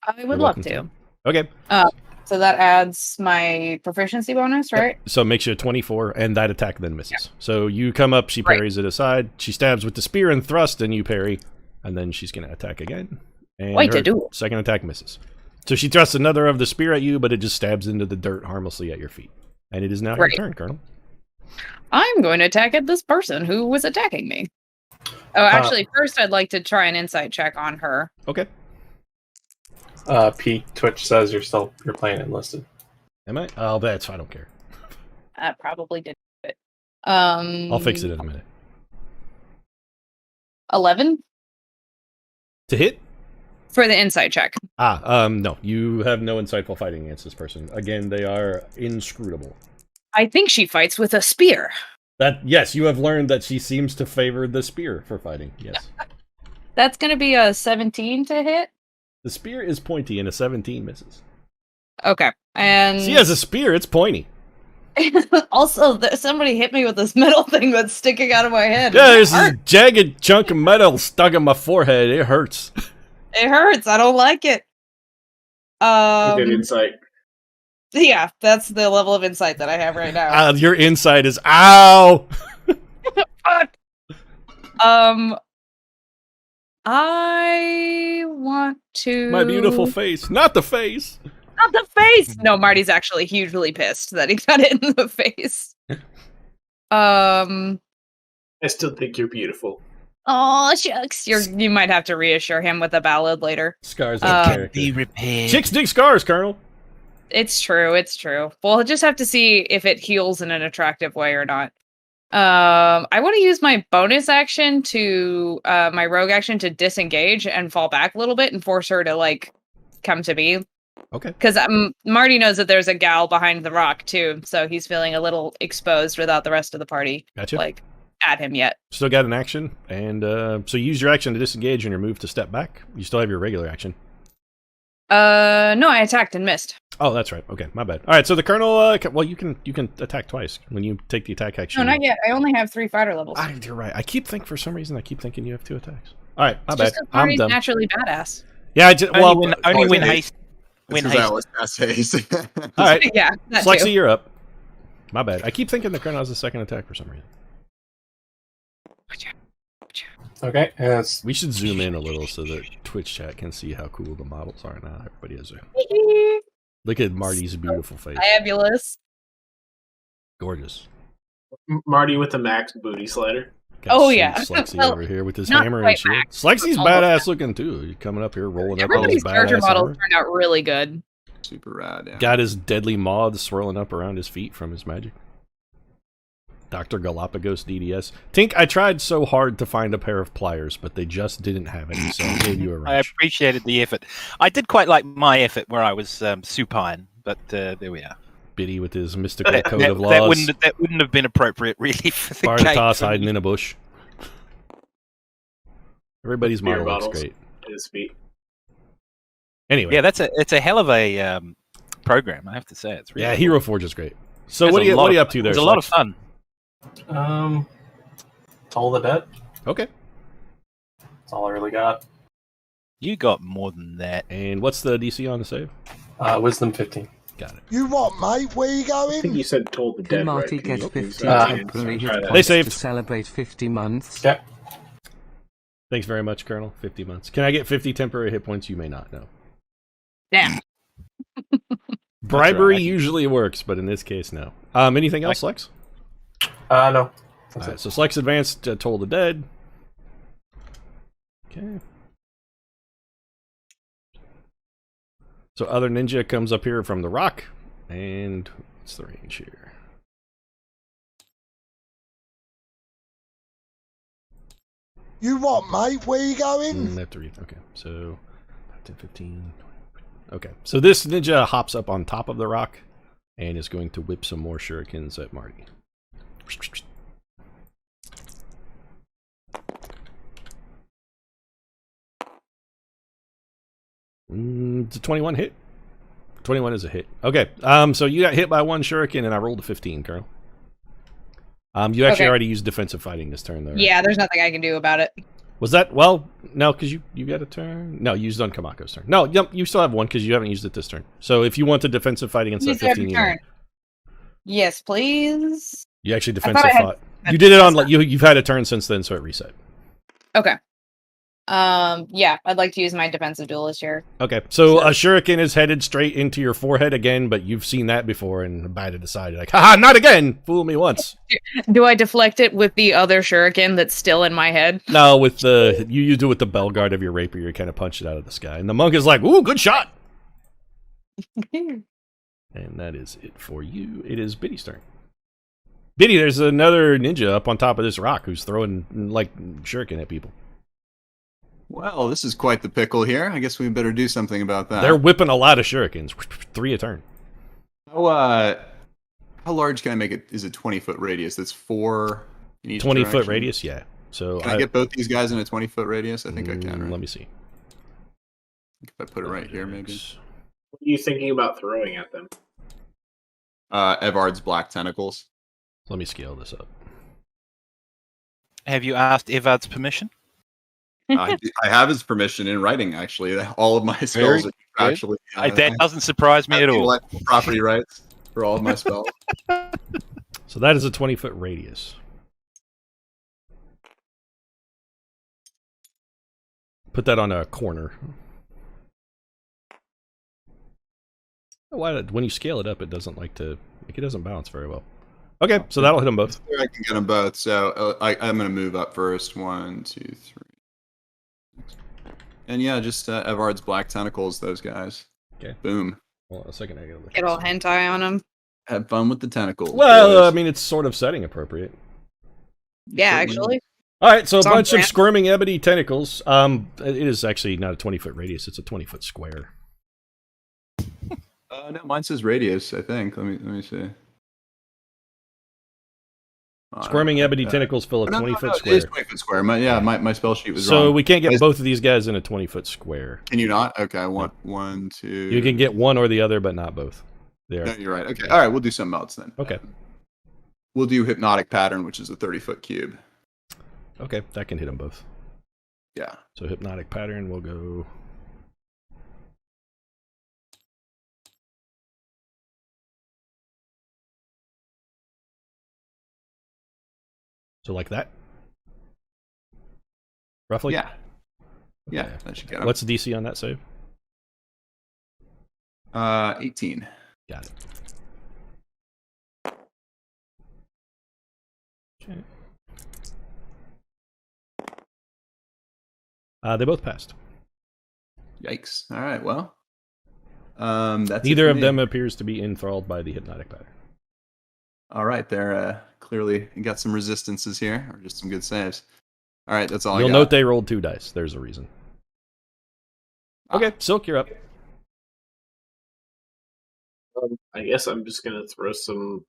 I would love to. Okay. So that adds my proficiency bonus, right? So it makes you a 24, and that attack then misses. Yeah. So you come up, she parries it aside, she stabs with the spear and thrust, and you parry, and then she's going to attack again. And Way to her do. second attack misses. So she thrusts another of the spear at you, but it just stabs into the dirt harmlessly at your feet. And it is now your turn, Colonel. I'm going to attack at this person who was attacking me. Oh, actually, first I'd like to try an insight check on her. Okay. Pete, Twitch says you're playing enlisted. Am I? Oh, that's I don't care. That probably did it. I'll fix it in a minute. 11 To hit? for the insight check. No. You have no insightful fighting against this person. Again, they are inscrutable. I think she fights with a spear. Yes, you have learned that she seems to favor the spear for fighting. Yes. That's going to be a 17 to hit. The spear is pointy and a 17 misses. Okay. And She has a spear, it's pointy. also, somebody hit me with this metal thing that's sticking out of my head. Yeah, there's this jagged chunk of metal stuck in my forehead. It hurts. It hurts. I don't like it. Good insight. Yeah, that's the level of insight that I have right now. Your insight is ow. I want to. My beautiful face, not the face. Not the face. No, Marty's actually hugely pissed that he got it in the face. I still think you're beautiful. Oh shucks, you might have to reassure him with a ballad later. Scars are Be repaired. Chicks dig scars, Colonel. It's true. We'll just have to see if it heals in an attractive way or not. I want to use my bonus action to my rogue action to disengage and fall back a little bit and force her to come to me. Okay. Because Marty knows that there's a gal behind the rock too, so he's feeling a little exposed without the rest of the party Gotcha. At him yet. Still got an action, and so use your action to disengage and your move to step back. You still have your regular action. No, I attacked and missed. Oh, that's right. Okay, my bad. All right, so the Colonel. Well, you can attack twice when you take the attack action. No, not yet. I only have 3 fighter levels. You're right. For some reason I keep thinking you have 2 attacks. All right, my It's bad. just 'cause I'm Marty's done. naturally badass. Yeah, Only when haste. When Because I haste. always cast haste. All right, Yeah, that Flexi, too. you're up. My bad. I keep thinking the Colonel has a second attack for some reason. Okay, We should zoom in a little so that Twitch chat can see how cool the models are now. Everybody has a look at Marty's beautiful face. Fabulous. Gorgeous. Marty with the max booty slider. Got Oh, some yeah. Slexi Well, over here with his not hammer and quite shield. max. Slexi's Almost badass looking too. He's coming up here rolling up all his Everybody's charger badass models armor. turned out really good. Super rad, yeah. Got his deadly moths swirling up around his feet from his magic. Dr. Galapagos DDS. Tink, I tried so hard to find a pair of pliers, but they just didn't have any, so I gave you a I wrench. appreciated the effort. I did quite like my effort where I was supine, but there we are. Biddy with his mystical That, code that, of that laws. wouldn't have been appropriate, really, for the Bartatas game. hiding in a bush. Everybody's Beer model looks bottles. great. At his feet. Anyway, Yeah, it's a hell of a program, I have to say. It's really yeah, cool. Hero Forge is great. So There's what a are you lot up of- to there? There's a lot of Slex? fun. Toll the Dead. Okay. That's all I really got. You got more than that. And what's the DC on the save? Wisdom 15. Got it. You what, mate? Where you I think going? you said told the dead, right? Marty Can get you 50 Uh, temporary try hit that? They points saved. to celebrate 50 months. Okay. Thanks very much, Colonel. 50 months. Can I get 50 temporary hit points? You may not know. Damn. Bribery right. usually works, but in this case, no. Anything else, Lex? No. That's Alright, it. so Slex advanced to Toll the Dead. Okay. So other ninja comes up here from the rock, and what's the range here? You what, mate? Where you going? I have to read. Okay, so 10, 15. Okay, so this ninja hops up on top of the rock and is going to whip some more shurikens at Marty. It's a 21 hit. 21 is a hit. Okay, so you got hit by 1 shuriken, and I rolled a 15, Colonel. You actually Okay. already used defensive fighting this turn, though. Right? Yeah, there's nothing I can do about it. Was that well? No, because you got a turn. No, you used on Kamako's turn. No, yep, you still have 1 because you haven't used it this turn. So if you want to defensive fight against that Use every 15, you, turn. Yes, please. you actually I thought defensive I had- fought. You did it on you've had a turn since then, so it reset. Okay. Yeah, I'd like to use my defensive duelist here. Okay, so a shuriken is headed straight into your forehead again, but you've seen that before and about to decide, like, haha, not again! Fool me once. Do I deflect it with the other shuriken that's still in my head? No, with the you do with the bell guard of your rapier, you kind of punch it out of the sky, and the monk is like, "Ooh, good shot!" And that is it for you. It is Biddy's turn. Biddy, there's another ninja up on top of this rock who's throwing like shuriken at people. Well, this is quite the pickle here. I guess we better do something about that. They're whipping a lot of shurikens. 3 a turn. How large can I make it? Is it 20-foot radius? That's 4 in each 20-foot radius, yeah. So can I get both these guys in a 20-foot radius? I think I can, right? Let me see. If I put it right here, maybe. What are you thinking about throwing at them? Evard's black tentacles. Let me scale this up. Have you asked Evard's permission? I have his permission in writing, actually. All of my spells are actually... that doesn't surprise me at all. Intellectual property rights for all of my spells. So that is a 20-foot radius. Put that on a corner. Why, when you scale it up, it doesn't like to... Like, it doesn't bounce very well. Okay, so that'll hit them both. I can get them both. So I'm going to move up first. 1, 2, 3. And yeah, just Evard's black tentacles, those guys. Okay. Boom. Well, a second, I gotta look. Get all hentai on them. Have fun with the tentacles. Well, I mean, it's sort of setting appropriate. Yeah, actually. All right, so It's a on bunch of brand. squirming ebony tentacles. It is actually not a 20-foot radius; it's a 20-foot square. No, mine says radius. I think. Let me see. Squirming ebony tentacles fill a 20-foot It square. is 20-foot square. My spell sheet was So wrong. we can't get both of these guys in a 20-foot square. Can you not? Okay, I want 1, 2. You can get one or the other, but not both. There. No, you're right. Okay, all right, we'll do something else then. Okay. We'll do Hypnotic Pattern, which is a 30-foot cube. Okay, that can hit them both. Yeah. So Hypnotic Pattern will go... So like that? Roughly? Yeah. Yeah, Okay. that should get him. What's the DC on that save? 18. Got it. Okay. They both passed. Yikes. All right, well. That's Neither it for of me. them appears to be enthralled by the Hypnotic Pattern. All right, they're clearly got some resistances here, or just some good saves. All right, that's all You'll I got. note they rolled 2 dice. There's a reason. Okay, Silk, you're up. I guess I'm just gonna throw some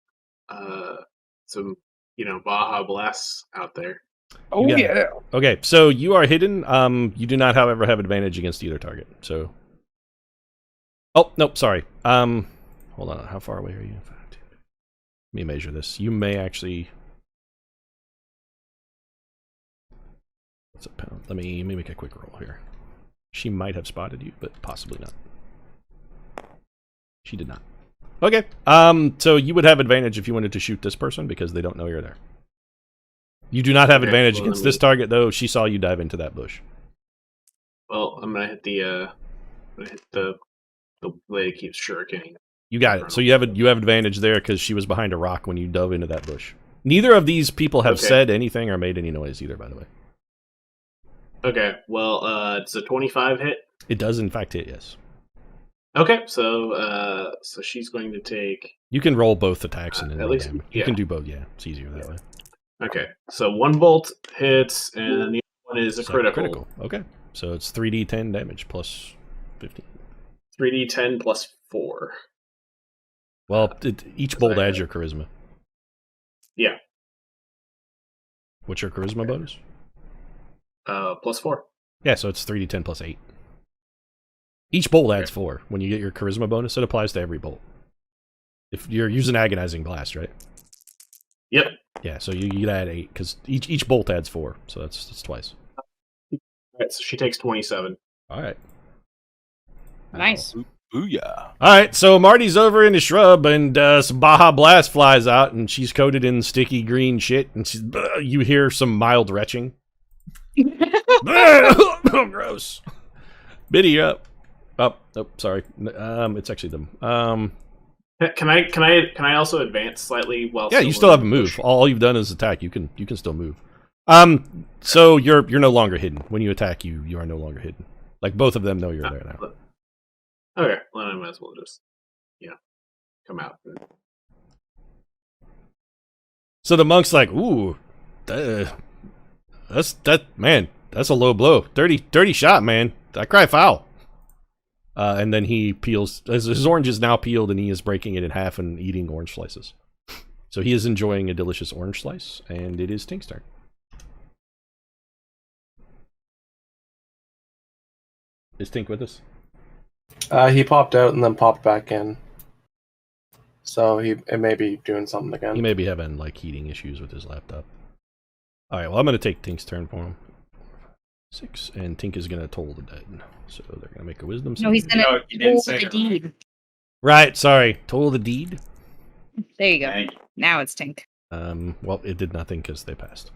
Baja blasts out there. Oh, got yeah. Okay, so you are hidden. You do not, however, have advantage against either target. So, oh nope, sorry. Hold on. How far away are you? Let me measure this. You may actually. What's a pound? Let me make a quick roll here. She might have spotted you, but possibly not. She did not. Okay. So you would have advantage if you wanted to shoot this person because they don't know you're there. You do not have Okay, advantage well, against let me- this target, though. She saw you dive into that bush. Well, I'm gonna hit the lady that keeps shurikening. You got it. So you have advantage there because she was behind a rock when you dove into that bush. Neither of these people have Okay. said anything or made any noise either, by the way. Okay, well, it's a 25 hit. It does, in fact, hit, yes. Okay, so she's going to take. You can roll both attacks and then At roll least- damage. You yeah. can do both, yeah. It's easier that way. Okay, so 1 bolt hits, and then the other one is a So, critical. Okay. So it's 3d10 damage plus 15. 3d10 plus 4. Well, each bolt adds your charisma. Yeah. What's your charisma bonus? Plus 4. Yeah, so it's 3d10 plus 8. Each bolt adds 4. When you get your charisma bonus, it applies to every bolt. If you're using agonizing blast, right? Yep. Yeah, so you add 8 because each bolt adds 4, so that's twice. Alright, so she takes 27. All right. Nice. Booyah. All right, so Marty's over in the shrub, and some Baja Blast flies out, and she's coated in sticky green shit, and you hear some mild retching. Oh, gross. Biddy, you're up. Oh, sorry. It's actually them. Can I also advance slightly while? Yeah, you still have a move. All you've done is attack. You can still move. So you're no longer hidden. When you attack, you are no longer hidden. Like both of them know you're there now. Okay, well, I might as well just come out. So the monk's like, ooh, that's a low blow. Dirty shot, man. I cry foul. And then he peels. His orange is now peeled, and he is breaking it in half and eating orange slices. So he is enjoying a delicious orange slice, and it is Tink's turn. Is Tink with us? He popped out and then popped back in. So it may be doing something again. He may be having like heating issues with his laptop. All right, well, I'm going to take Tink's turn for him. 6, and Tink is going to toll the dead. So they're going to make a wisdom save. No, he's going to toll the deed. Right, sorry. Toll the deed. There you go. Now it's Tink. Well, it did nothing because they passed.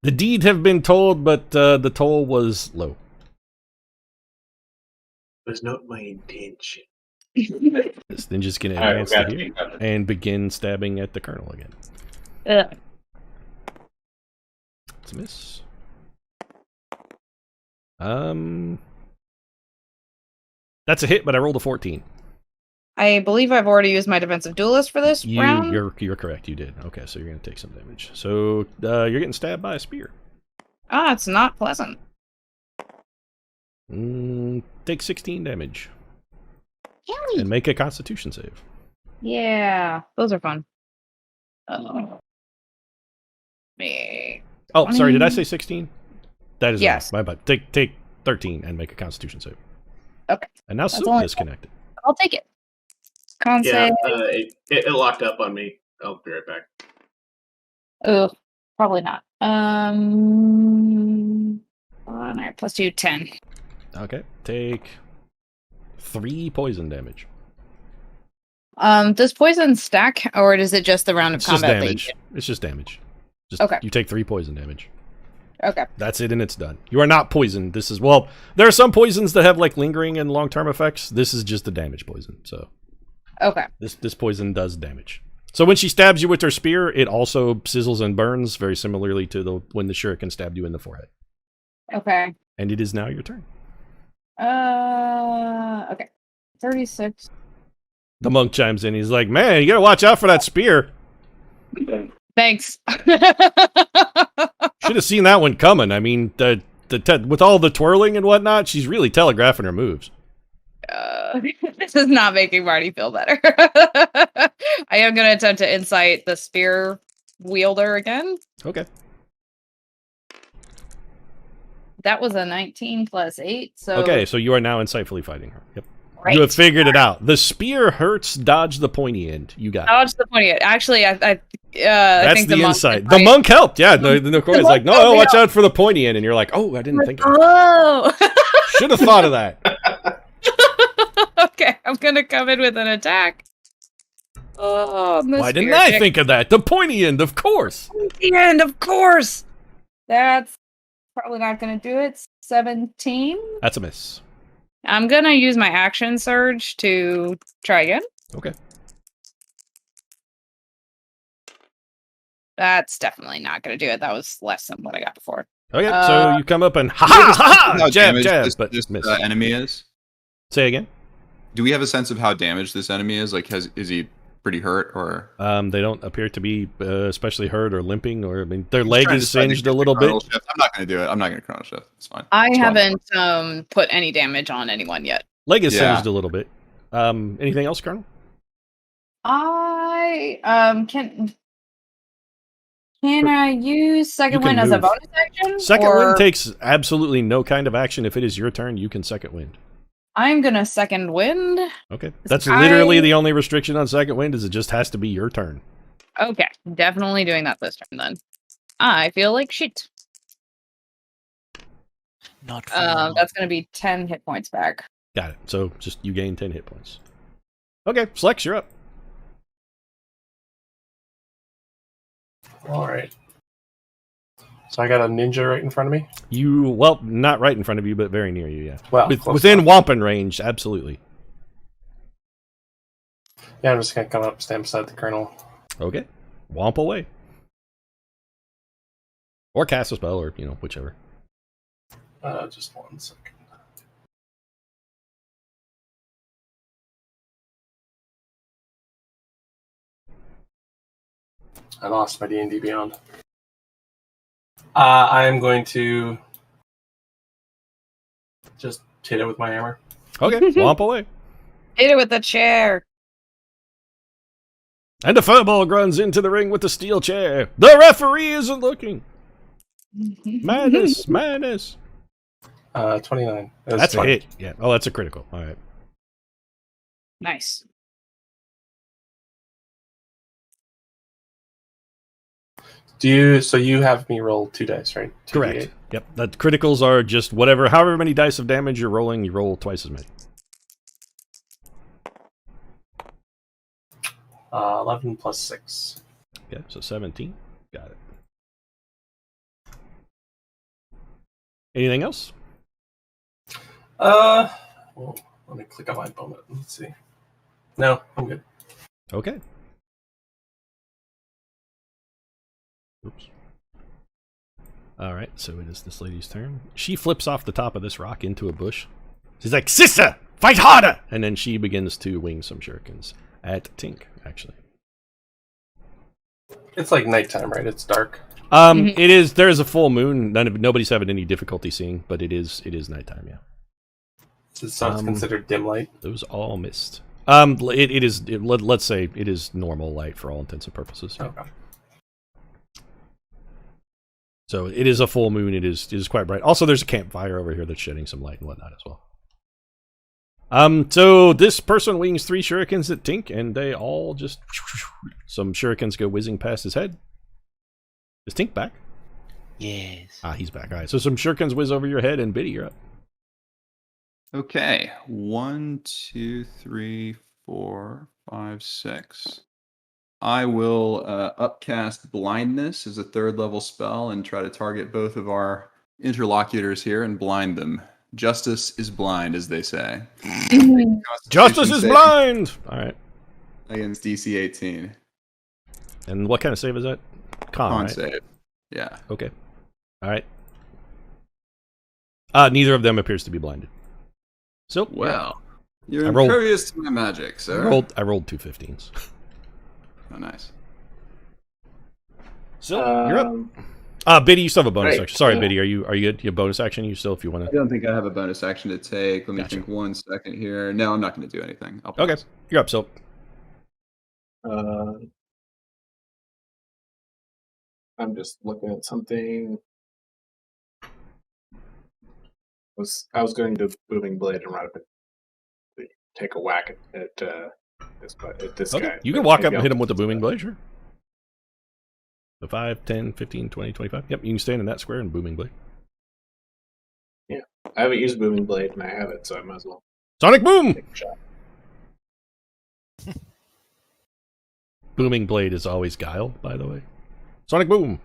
The deed have been told, but the toll was low. It was not my intention. This ninja's going to advance to here and begin stabbing at the colonel again. It's a miss. That's a hit, but I rolled a 14. I believe I've already used my defensive duelist for this round. You're correct. You did. Okay, so you're going to take some damage. So you're getting stabbed by a spear. It's not pleasant. Take 16 damage. Kelly. And make a Constitution save. Yeah, those are fun. Oh, me. Oh, sorry. Did I say 16? That is yes. Wrong. My bad. Take 13 and make a Constitution save. Okay. And now Sue disconnected. I'll take it. Con save. It locked up on me. I'll be right back. Oh, probably not. All right, plus 2, 10. Okay. Take 3 poison damage. Does poison stack, or is it just the round of combat? Just damage. It's just damage. Okay. You take 3 poison damage. Okay. That's it, and it's done. You are not poisoned. This is, well, there are some poisons that have like lingering and long-term effects. This is just a damage poison. So. Okay. This poison does damage. So when she stabs you with her spear, it also sizzles and burns, very similarly to when the shuriken stabbed you in the forehead. Okay. And it is now your turn. Okay. 36. The monk chimes in. He's like, man, you gotta watch out for that spear. Thanks. Should have seen that one coming. I mean, with all the twirling and whatnot, she's really telegraphing her moves. This is not making Marty feel better. I am going to attempt to insight the spear wielder again. Okay. That was a 19 plus 8. So okay, so you are now insightfully fighting her. Yep. Right. You have figured it out. The spear hurts. Dodge the pointy end. You got it. Dodge the pointy end. Actually, I that's think the monk insight. The monk helped. Yeah, the Corey's like, no, watch out for the pointy end, and you're like, oh, I didn't think of it. Should have thought of that. Okay, I'm gonna come in with an attack. Why didn't I think of that? The pointy end, of course. Pointy end, of course. That's probably not gonna do it. 17. That's a miss. I'm gonna use my action surge to try again. Okay. That's definitely not gonna do it. That was less than what I got before. Okay, so you come up and jab, but this miss. Enemy is. Say again. Do we have a sense of how damaged this enemy is? Like, is he pretty hurt, or? They don't appear to be especially hurt or limping, or I mean, their leg is singed a little bit. I'm not going to do it. I'm not going to chrono shift. It's fine. I haven't put any damage on anyone yet. Leg is singed a little bit. Anything else, Colonel? I can I use second wind as a bonus action? Second wind takes absolutely no kind of action. If it is your turn, you can second wind. I'm gonna second wind. Okay. That's literally the only restriction on second wind is it just has to be your turn. Okay. Definitely doing that this turn then. I feel like shit. Not that's gonna be 10 hit points back. Got it. So just you gain 10 hit points. Okay, Slex, you're up. Alright. So I got a ninja right in front of me? Well, not right in front of you, but very near you, yeah. Well, within Wampin range, absolutely. Yeah, I'm just going to come up, stand beside the colonel. Okay. Womp away. Or cast a spell, or, whichever. Just 1 second. I lost my D&D Beyond. I am going to just hit it with my hammer. Okay, womp away. Hit it with the chair. And a furball runs into the ring with the steel chair. The referee isn't looking. Madness, madness. 29. That's 20. A hit. Yeah. Oh, that's a critical. All right. Nice. So you have me roll 2 dice, right? 2d8? Correct. Yep. The criticals are just however many dice of damage you're rolling, you roll twice as many. 11 plus 6. Yeah, so 17. Got it. Anything else? Well, let me click on my bonus. Let's see. No, I'm good. Okay. Oops. All right, so it is this lady's turn. She flips off the top of this rock into a bush. She's like, "Sister, fight harder!" And then she begins to wing some shurikens at Tink, actually. It's like nighttime, right? It's dark. It is. There is a full moon. Nobody's having any difficulty seeing, but it is nighttime. Yeah. So it's considered dim light. Those all missed. It is. Let's say it is normal light for all intents and purposes. Yeah. Okay. So it is a full moon. It is quite bright. Also, there's a campfire over here that's shedding some light and whatnot as well. So this person wings 3 shurikens at Tink, and they all just some shurikens go whizzing past his head. Is Tink back? Yes. He's back. All right. So some shurikens whiz over your head, and Biddy, you're up. Okay. 1, 2, 3, 4, 5, 6. I will upcast Blindness as a 3rd level spell and try to target both of our interlocutors here and blind them. Justice is blind, as they say. Justice is blind! All right. Against DC 18. And what kind of save is that? Con, right? Save. Yeah. Okay. All right. Neither of them appears to be blinded. So, well, you're impervious to my magic, sir. I rolled 2 15s. Oh, nice. So, you're up. Biddy, you still have a bonus action. Sorry, Biddy, are you good? You have bonus action? You still, if you want to. I don't think I have a bonus action to take. Let me think 1 second here. No, I'm not going to do anything. Okay, you're up, so. I'm just looking at something. I was going to Booming Blade and right up and take a whack at this guy. You can walk up and hit him with the Booming Blade, sure. The 5, 10, 15, 20, 25. Yep, you can stand in that square and Booming Blade. Yeah, I haven't used Booming Blade and I have it, so I might as well. Sonic Boom! Take a shot. Booming Blade is always Guile, by the way. Sonic Boom!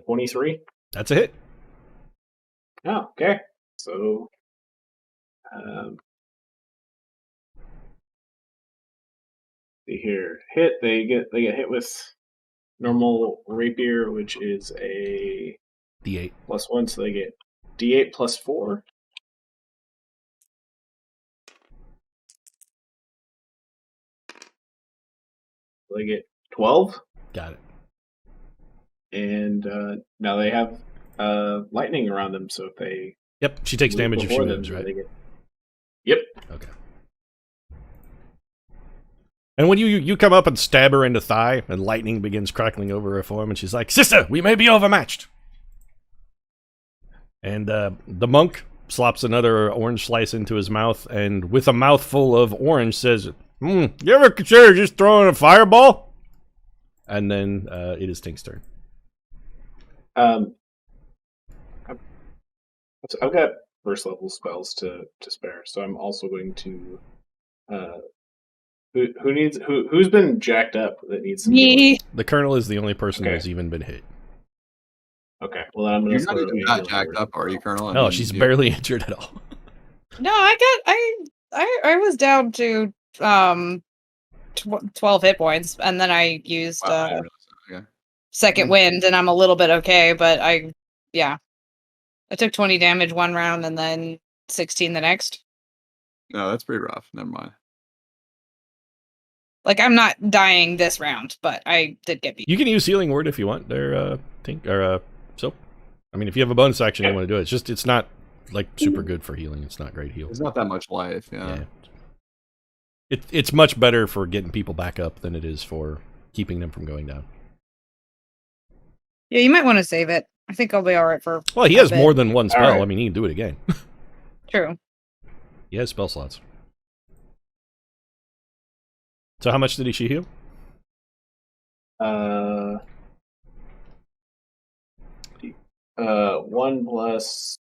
23. That's a hit. Oh, okay. So, see here. They get hit with normal rapier, which is a D8 +1, so they get D8 +4. So they get 12. Got it. And now they have lightning around them, so if they... Yep, she takes damage if she moves, right? Yep. Okay. And when you come up and stab her in the thigh, and lightning begins crackling over her form, and she's like, "Sister, we may be overmatched." And the monk slops another orange slice into his mouth, and with a mouthful of orange says, "You ever consider just throwing a fireball?" And then it is Tink's turn. I've got first level spells to spare, so I'm also going to Who's been jacked up that needs some Me. healing? The Colonel is the only person Okay. who's even been hit. Okay, well then I'm gonna You're not throw even you a that healing jacked word. up, are you, Colonel? I No, mean, she's you- barely injured at all. No, I was down to 12 hit points, and then I used Wow, I didn't realize that. Okay. second wind, and I'm a little bit okay. But I took 20 damage one round, and then 16 the next. No, that's pretty rough. Never mind. Like, I'm not dying this round, but I did get beat. You can use healing word if you want. There, Tink or Soap. I mean, if you have a bonus action you want to do it, it's not like super good for healing. It's not great heal. There's not that much life. Yeah. It's much better for getting people back up than it is for keeping them from going down. Yeah, you might want to save it. I think I'll be all right for. Well, he has more than one spell. Alright. I mean, he can do it again. True. He has spell slots. So how much did she heal? 1 plus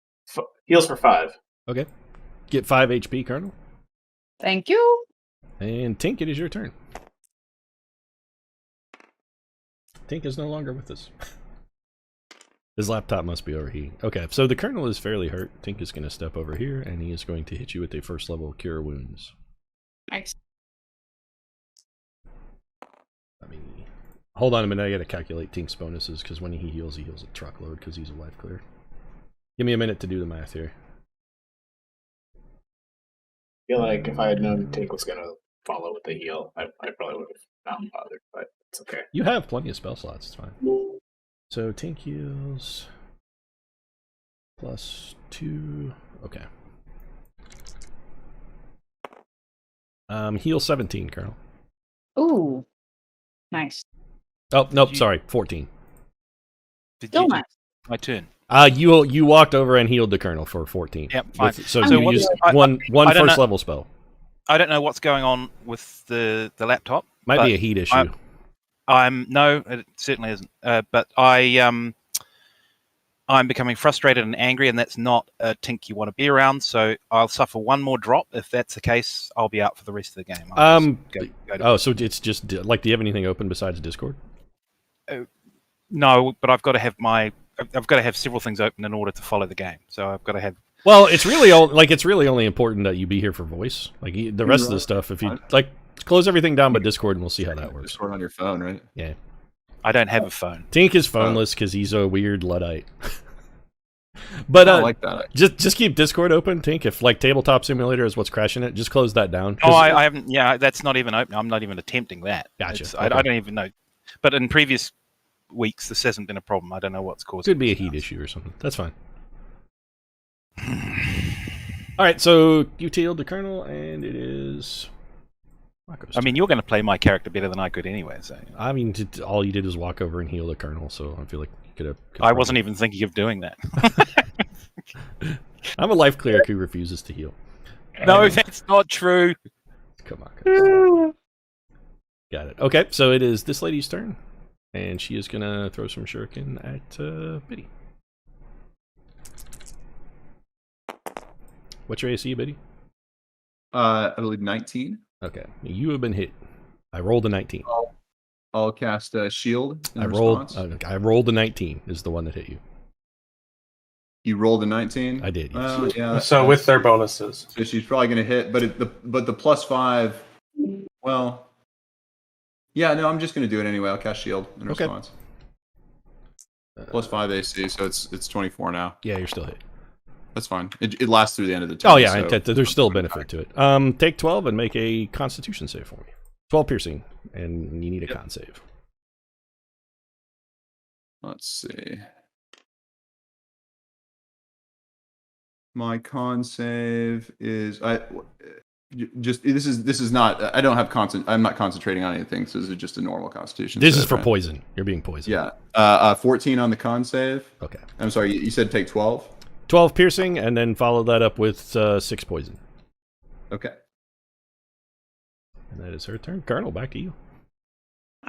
heals for 5. Okay. Get 5 HP, Colonel. Thank you. And Tink, it is your turn. Tink is no longer with us. His laptop must be overheating. Okay, so the Colonel is fairly hurt. Tink is going to step over here, and he is going to hit you with a first level Cure Wounds. Nice. Hold on a minute, I gotta calculate Tink's bonuses, because when he heals a truckload, because he's a life clear. Give me a minute to do the math here. I feel like if I had known Tink was gonna follow with the heal, I probably would have not bothered, but it's okay. You have plenty of spell slots, it's fine. So Tink heals +2. Okay. Heal 17, Colonel. Ooh. Nice. Oh, nope, sorry, 14. Did Still you do nice. my turn? You walked over and healed the Colonel for 14. Yep, fine. So So you what used is- I one don't first know- level spell. I don't know what's going on with the laptop. Might but be a heat issue. No, it certainly isn't. But I'm becoming frustrated and angry, and that's not a Tink you want to be around. So I'll suffer one more drop. If that's the case, I'll be out for the rest of the game. I'll just go to- So it's just like, do you have anything open besides Discord? No, but I've got to have several things open in order to follow the game. So I've got to have. Well, it's really only important that you be here for voice. Like the rest of the stuff, if you like, close everything down but Discord, and we'll see how that works. Discord on your phone, right? Yeah. I don't have a phone. Tink is phoneless because he's a weird Luddite. But I like that. just keep Discord open, Tink. If like Tabletop Simulator is what's crashing it, just close that down. Oh, I haven't. Yeah, that's not even open. I'm not even attempting that. Gotcha. I don't even know. But in previous weeks, this hasn't been a problem. I don't know what's causing. Could be a heat issue or something. That's fine. All right, so you healed the Colonel, and it is. I mean, you're going to play my character better than I could anyway. So I mean, all you did was walk over and heal the Colonel, so I feel like you could have. I wasn't even thinking of doing that. I'm a life cleric who refuses to heal. No, that's not true. Come on, guys. Got it. Okay, so it is this lady's turn, and she is gonna throw some shuriken at Biddy. What's your AC, Biddy? I believe 19. Okay, you have been hit. I rolled a 19. I'll cast a shield. In I response. rolled a 19. Is the one that hit you? You rolled a 19. I did. Yes. Yeah. So with their bonuses. So she's probably going to hit, but the +5. Well, yeah. No, I'm just going to do it anyway. I'll cast shield in Okay. response. +5 AC, so it's 24 now. Yeah, you're still hit. That's fine. It lasts through the end of the turn. Oh yeah, so there's still a benefit to it. Take 12 and make a Constitution save for me. 12 piercing, and you need a con save. Let's see. My con save is this is not. I don't have I'm not concentrating on anything. So this is just a normal Constitution. This save, is for right? poison. You're being poisoned. Yeah. 14 on the con save. Okay. I'm sorry. You said take 12. 12 piercing, and then follow that up with 6 poison. Okay. And that is her turn. Colonel, back to you.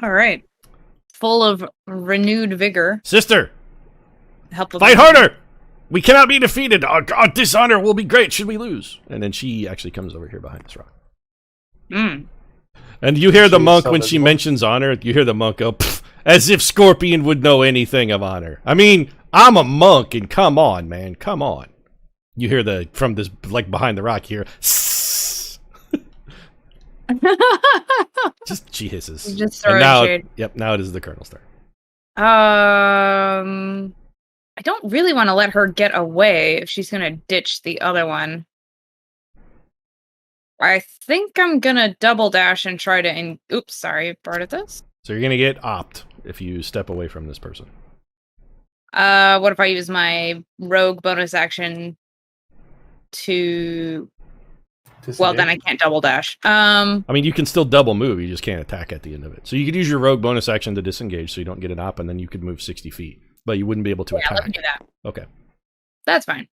All right. Full of renewed vigor. Sister, Help with fight harder! We cannot be defeated. Our dishonor will be great should we lose. And then she actually comes over here behind this rock. And you hear the She's monk so when she visible. mentions honor. You hear the monk go, "Pfft," as if Scorpion would know anything of honor. I mean, I'm a monk, and come on, man, come on. You hear from this like behind the rock here. She hisses. You just And throw now, shade. yep, now it is the Colonel's turn. I don't really want to let her get away if she's gonna ditch the other one. I think I'm gonna double dash and try to. Oops, sorry, part of this. So you're gonna get opt if you step away from this person. What if I use my rogue bonus action to? Well, then I can't double dash. I mean, you can still double move. You just can't attack at the end of it. So you could use your rogue bonus action to disengage, so you don't get an op, and then you could move 60 feet, but you wouldn't be able to attack. Let me do that. Okay. That's fine.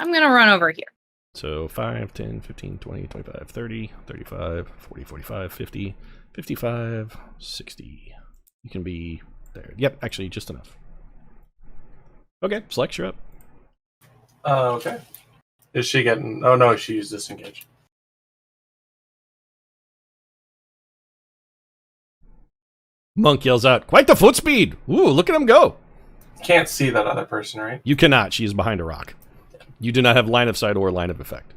I'm gonna run over here. So 5, 10, 15, 20, 25, 30, 35, 40, 45, 50, 55, 60. You can be there. Yep, actually, just enough. Okay, Slex, you're up. Okay. Is she getting... Oh, no, she used disengage. Monk yells out, "Quite the foot speed! Ooh, look at him go!" Can't see that other person, right? You cannot. She is behind a rock. You do not have line of sight or line of effect.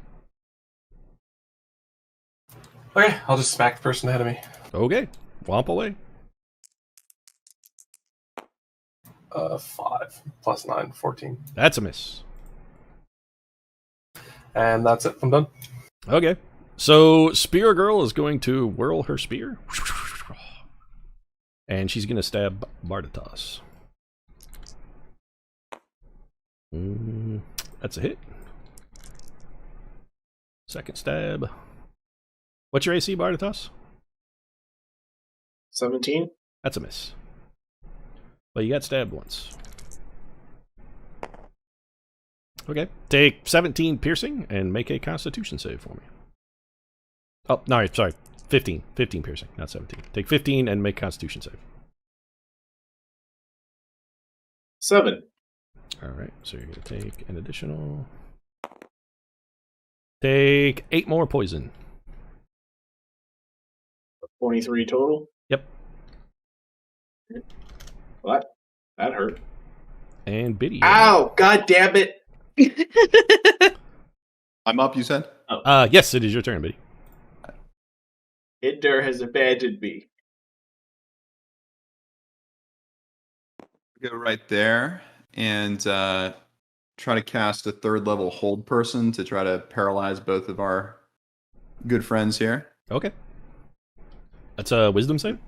Okay, I'll just smack the person ahead of me. Okay, womp away. 5 plus 9, 14. That's a miss. And that's it. I'm done. Okay, so Spear Girl is going to whirl her spear. And she's going to stab Bardatos. That's a hit. Second stab. What's your AC, Bardatos? 17. That's a miss. But you got stabbed once. Okay. Take 17 piercing and make a Constitution save for me. Oh, no, sorry. 15. 15 piercing, not 17. Take 15 and make Constitution save. 7. Alright, so you're going to take an additional... Take 8 more poison. 23 total. Yep. What? That hurt. And Biddy. Ow! God damn it! I'm up, you said? Yes, it is your turn, Biddy. Hinder has abandoned me. Go right there and try to cast a 3rd level hold person to try to paralyze both of our good friends here. Okay. That's a wisdom save?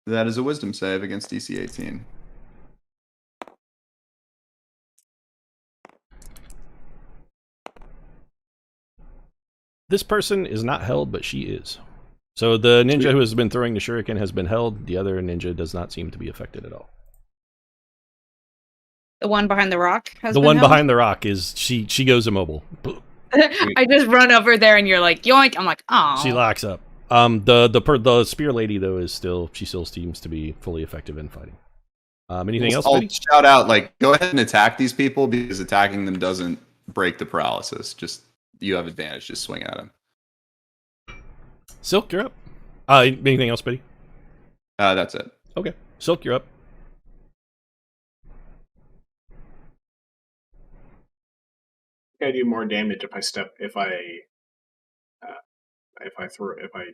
That is a wisdom save against DC 18. This person is not held, but she is. So the ninja who has been throwing the shuriken has been held. The other ninja does not seem to be affected at all. The one behind the rock has The been one held? behind the rock is she goes immobile. I just run over there and you're like, yoink. I'm like, oh. She locks up. The spear lady though is still seems to be fully effective in fighting. Anything else? I'll Biddy? shout out, like, go ahead and attack these people because attacking them doesn't break the paralysis. Just you have advantage. Just swing at them. Silk, you're up. Anything else, Biddy? That's it. Okay, Silk, you're up. I do more damage if I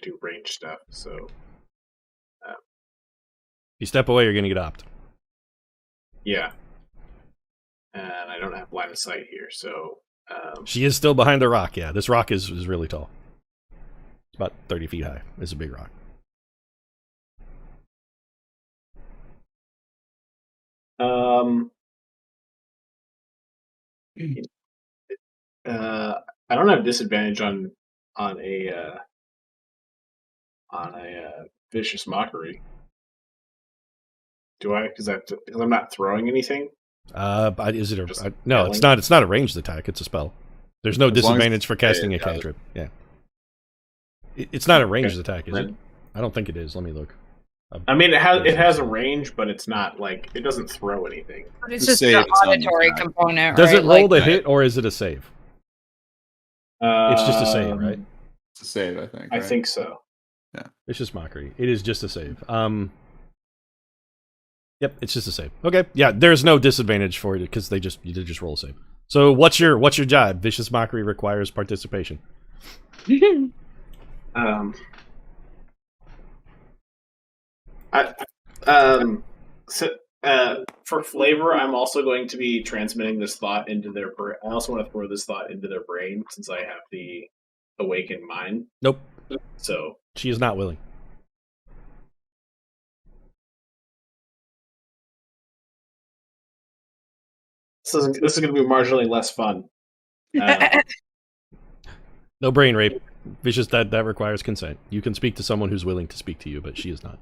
do range stuff. So If you step away, you're gonna get opt. yeah, and I don't have line of sight here. So She is still behind the rock. Yeah, this rock is really tall. It's about 30 feet high. It's a big rock. I don't have disadvantage on a vicious mockery. Do I? Because I'm not throwing anything. But is it Just no? It's not. It's not a ranged attack. It's a spell. There's no As long as disadvantage for casting a cantrip. Yeah. It's not a ranged attack, is it? I don't think it is. Let me look. I mean, it has a range, but it's not like it doesn't throw anything. But it's Just just say the it's on the auditory attack. component, Does right? it roll Like, the hit or is it a save? It's just a save, right? It's a save, I think. I right? think so. Yeah. Vicious Mockery. It is just a save. Yep, it's just a save. Okay, yeah, there's no disadvantage for it because you just roll a save. So what's your job? Vicious Mockery requires participation. For flavor, I'm also going to be transmitting this thought into their brain. I also want to throw this thought into their brain since I have the awakened mind. Nope. So she is not willing. This is going to be marginally less fun. No brain rape. Vicious, that requires consent. You can speak to someone who's willing to speak to you, but she is not.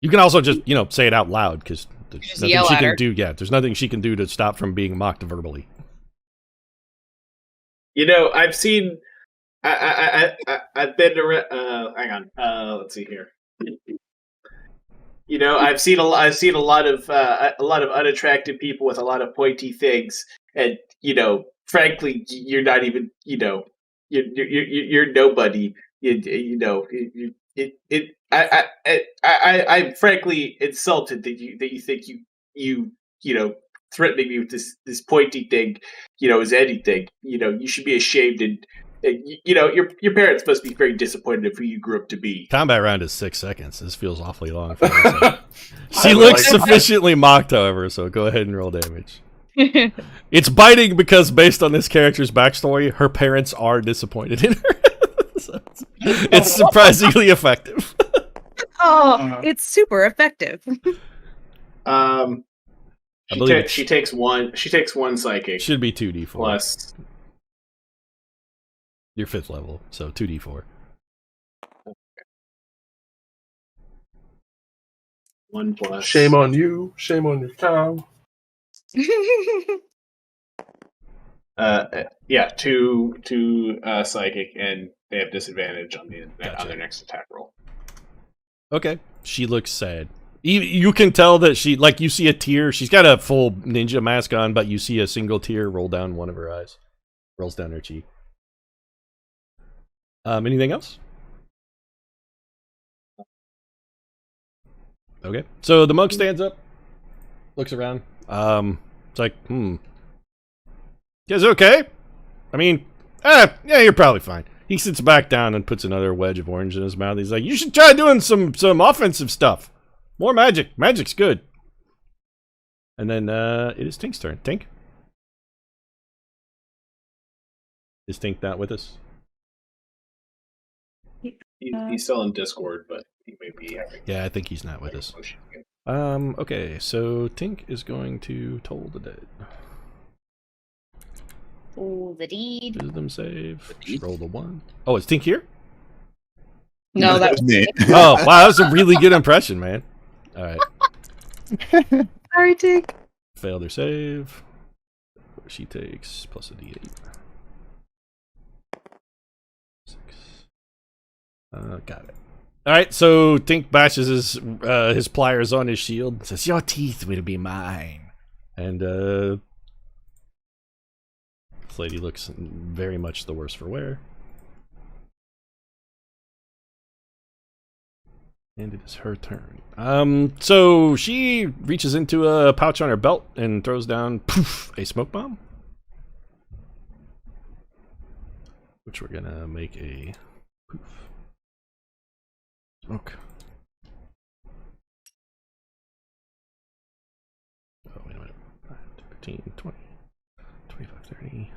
You can also just, say it out loud, because there's nothing she can do. Yeah, there's nothing she can do to stop from being mocked verbally. I've seen... I've been to... hang on. Let's see here. I've seen a lot of unattractive people with a lot of pointy things, and frankly, you're not even you're nobody. I'm frankly insulted that you think you threatening me with this pointy thing is anything. You should be ashamed, and your parents must be very disappointed of who you grew up to be. Combat round is 6 seconds. This feels awfully long for me. So. She looks sufficiently mocked, however, so go ahead and roll damage. It's biting because based on this character's backstory, her parents are disappointed in her. So it's surprisingly effective. It's super effective. She takes one psychic. Should be 2d4 plus your 5th level, so 2d4. One plus. Shame on you. Shame on your cow. Two psychic, and they have disadvantage on their next attack roll. Okay, she looks sad. You can tell that you see a tear. She's got a full ninja mask on, but you see a single tear roll down one of her eyes. Rolls down her cheek. Anything else? Okay, so the monk stands up, looks around. It's like, You guys okay? I mean, yeah, you're probably fine. He sits back down and puts another wedge of orange in his mouth. He's like, you should try doing some offensive stuff. More magic. Magic's good. And then it is Tink's turn. Tink? Is Tink not with us? He's still in Discord, but he may be having... Yeah, I think he's not with us. Okay, so Tink is going to Toll the Dead. Oh, the deed. Wisdom save. Just roll the 1. Oh, is Tink here? No, that was me. Oh, wow, that was a really good impression, man. All right. Sorry, Tink. Failed her save. She takes plus a d8. 6. Got it. All right, so Tink bashes his pliers on his shield and says, "Your teeth will be mine." And this lady looks very much the worse for wear. And it is her turn. So she reaches into a pouch on her belt and throws down a smoke bomb, which we're gonna make a poof. Smoke. Oh, wait a minute. 15, 20, 25, 30.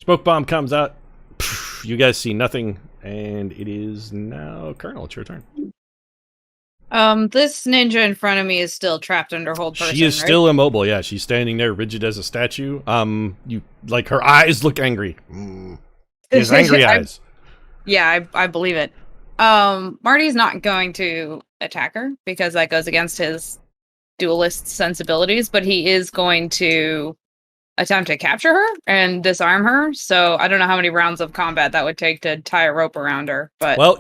Smoke bomb comes out. You guys see nothing, and it is now Colonel. It's your turn. This ninja in front of me is still trapped under hold person. She is still immobile. Yeah, she's standing there, rigid as a statue. You like her eyes look angry. She has angry eyes. Yeah, I believe it. Marty's not going to attack her because that goes against his duelist sensibilities, but he is going to attempt to capture her and disarm her. So I don't know how many rounds of combat that would take to tie a rope around her. But well,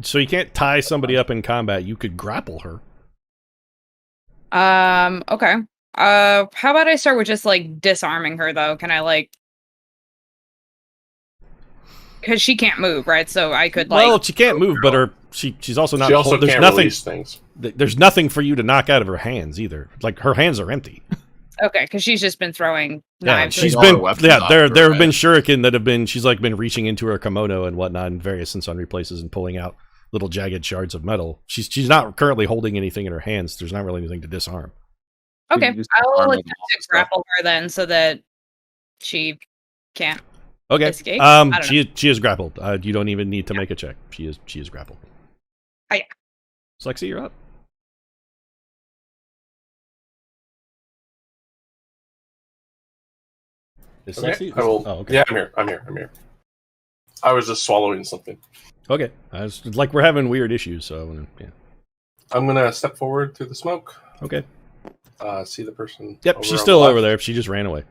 so you can't tie somebody up in combat. You could grapple her. Okay. How about I start with just like disarming her though? Can I like? Because she can't move, right? So I could like. Well, she can't move, but she's also not. She also there's can't nothing. release things. There's nothing for you to knock out of her hands either. Like her hands are empty. Okay, because she's just been throwing Yeah, knives. she's There's a lot been. of weapons Yeah, off there her, have been right? shuriken that have been. She's like been reaching into her kimono and whatnot in various and sundry places and pulling out little jagged shards of metal. She's not currently holding anything in her hands. There's not really anything to disarm. Okay, You just I'll arm attempt them all to and stuff. grapple her then, so that she can't. Okay. Escape? I don't She is grappled. You don't even need to make a check. She is grappled. Oh, yeah. Lexi, you're up. Is Okay. Lexi? I will. Oh, okay. Yeah, I'm here. I was just swallowing something. Okay. It's like we're having weird issues, so yeah. I'm gonna step forward through the smoke. Okay. See the person. Yep, over she's on still the over left. there. She just ran away.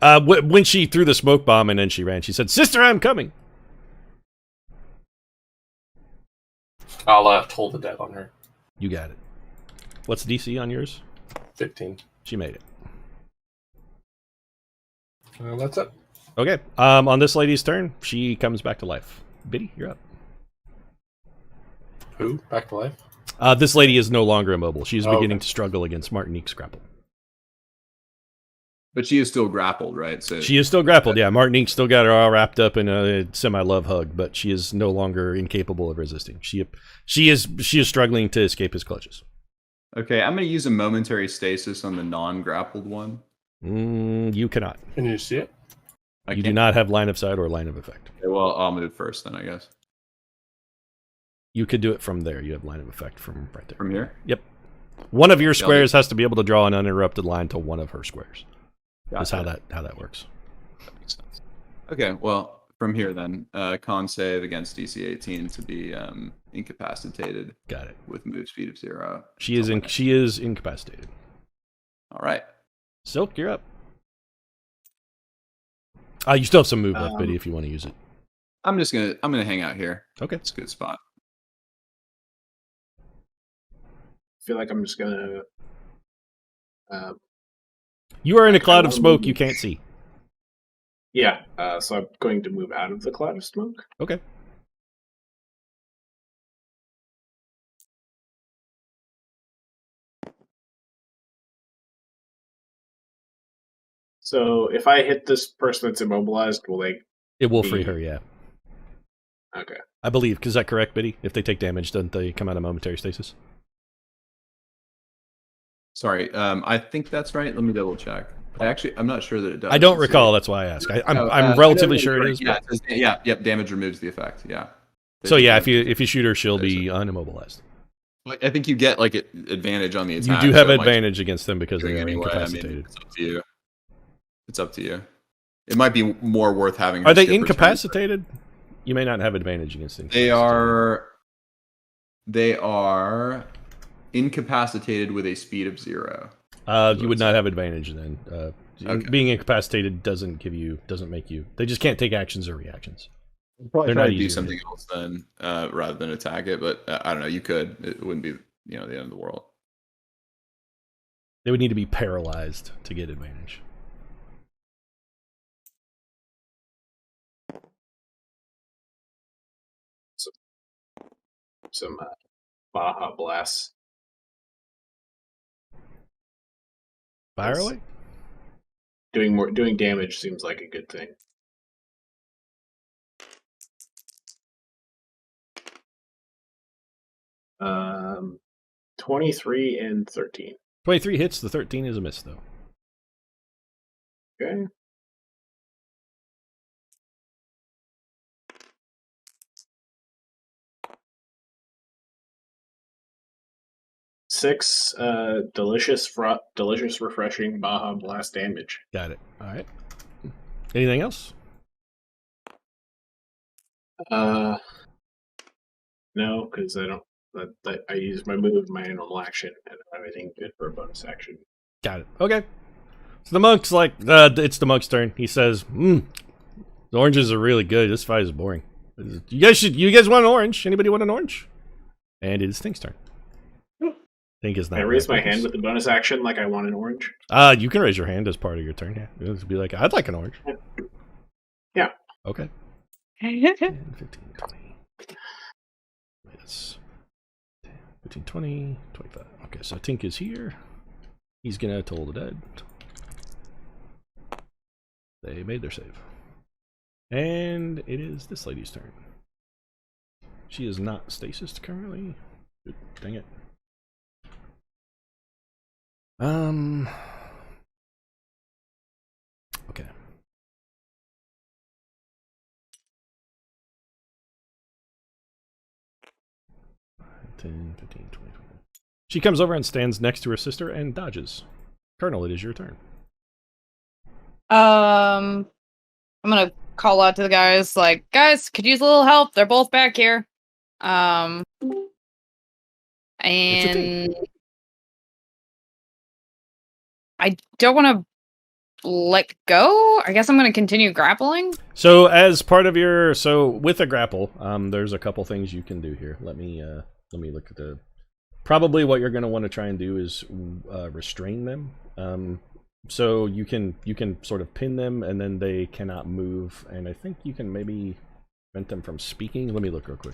When she threw the smoke bomb and then she ran, she said, "Sister, I'm coming." I'll toll the dead on her. You got it. What's the DC on yours? 15. She made it. That's it. Okay. On this lady's turn, she comes back to life. Biddy, you're up. Who? Back to life? This lady is no longer immobile. She's beginning Okay. to struggle against Martinique's grapple. But she is still grappled, right? So She is still grappled, yeah. Martinique still got her all wrapped up in a semi-love hug, but she is no longer incapable of resisting. She is struggling to escape his clutches. Okay, I'm going to use a momentary stasis on the non-grappled one. You cannot. Can you see it? You do not have line of sight or line of effect. Okay, well, I'll move first then, I guess. You could do it from there. You have line of effect from right there. From here? Yep. One of your Okay, I'll squares has to be able to draw an uninterrupted line to one of her squares. That's Gotcha. how that works. That makes sense. Okay, well, from here then, con save against DC 18 to be incapacitated Got it. with move speed of 0. She is incapacitated. All right. Silk, you're up. You still have some move left, Biddy, if you want to use it. I'm gonna hang out here. Okay. It's a good spot. I feel like I'm just gonna. You are in a cloud of smoke you can't see. Yeah, so I'm going to move out of the cloud of smoke. Okay. So if I hit this person that's immobilized, will they? It will free her, yeah. Okay. I believe. Is that correct, Biddy? If they take damage, don't they come out of momentary stasis? Sorry, I think that's right. Let me double check. I'm not sure that it does. I don't Let's see. recall. That's why I ask. I'm No, relatively no, sure it is. Yeah, but- yep. Damage removes the effect. Yeah. So yeah, if you shoot her, she'll be unimmobilized. But I think you get like advantage on the You attack. do have so it might advantage against them because be they are anyway. incapacitated. It's up to you. It's up to you. It might be more worth having. her Are they skip her turn. incapacitated? You may not have advantage against them. They are incapacitated with a speed of 0. You would not have advantage then. Okay. Being incapacitated doesn't make you. They just can't take actions or reactions. Probably They're try not to do easy to something else then, rather than attack it. But I don't know. You could. It wouldn't be the end of the world. They would need to be paralyzed to get advantage. Some Baja Blast. Fire Yes. away. Doing damage seems like a good thing. Um, 23 and 13. 23 hits. The 13 is a miss though. Okay. Six delicious, refreshing Baja Blast damage. Got it. All right. Anything else? No, because I don't. I use my move, my normal action, and I don't have anything good for a bonus action. Got it. Okay. So the monk's like, it's the monk's turn. He says, the oranges are really good. This fight is boring. You guys want an orange? Anybody want an orange? And it is Tink's turn. Tink is not. I raise my hand with the bonus action like I want an orange. You can raise your hand as part of your turn. Yeah, it'll be like, I'd like an orange. Yeah. Okay. 10, 15, 20. Yes. 10, 15, 20, 25. Okay, so Tink is here. He's gonna toll the dead. They made their save. And it is this lady's turn. She is not stasis currently. Dang it. Okay. 10, 15, 20, 20. She comes over and stands next to her sister and dodges. Colonel, it is your turn. I'm gonna call out to the guys, like, guys, could use a little help. They're both back here. And I don't want to let go. I guess I'm going to continue grappling. So as part of your, with a grapple, there's a couple things you can do here. Let me look at the. Probably what you're going to want to try and do is restrain them. So you can sort of pin them, and then they cannot move. And I think you can maybe prevent them from speaking. Let me look real quick.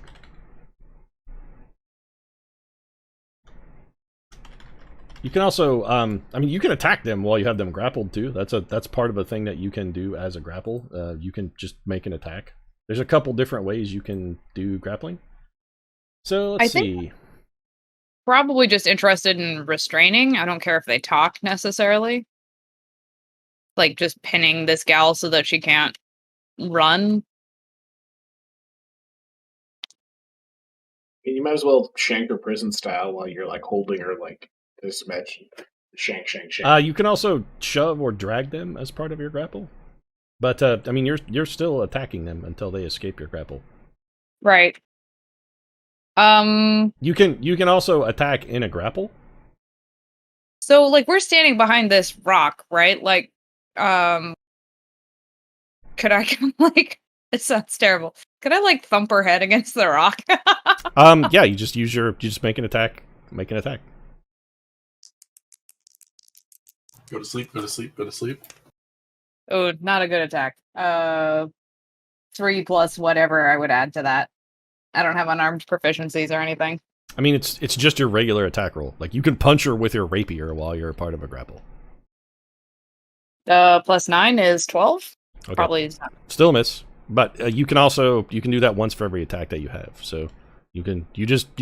You can also, I mean, you can attack them while you have them grappled too. That's part of a thing that you can do as a grapple. You can just make an attack. There's a couple different ways you can do grappling. So let's see. Probably just interested in restraining. I don't care if they talk necessarily. Like just pinning this gal so that she can't run. You might as well shank her prison style while you're like holding her like this match. Shank. You can also shove or drag them as part of your grapple. But I mean, you're still attacking them until they escape your grapple. Right. You can also attack in a grapple. So like we're standing behind this rock, right? Like, could I like? It sounds terrible. Could I like thump her head against the rock? Yeah, you just make an attack. Make an attack. Go to sleep. Oh, not a good attack. 3 plus whatever I would add to that. I don't have unarmed proficiencies or anything. I mean, it's just your regular attack roll. Like you can punch her with your rapier while you're a part of a grapple. Plus 9 is 12. Okay. Probably is not. Still a miss, but you can do that once for every attack that you have. So you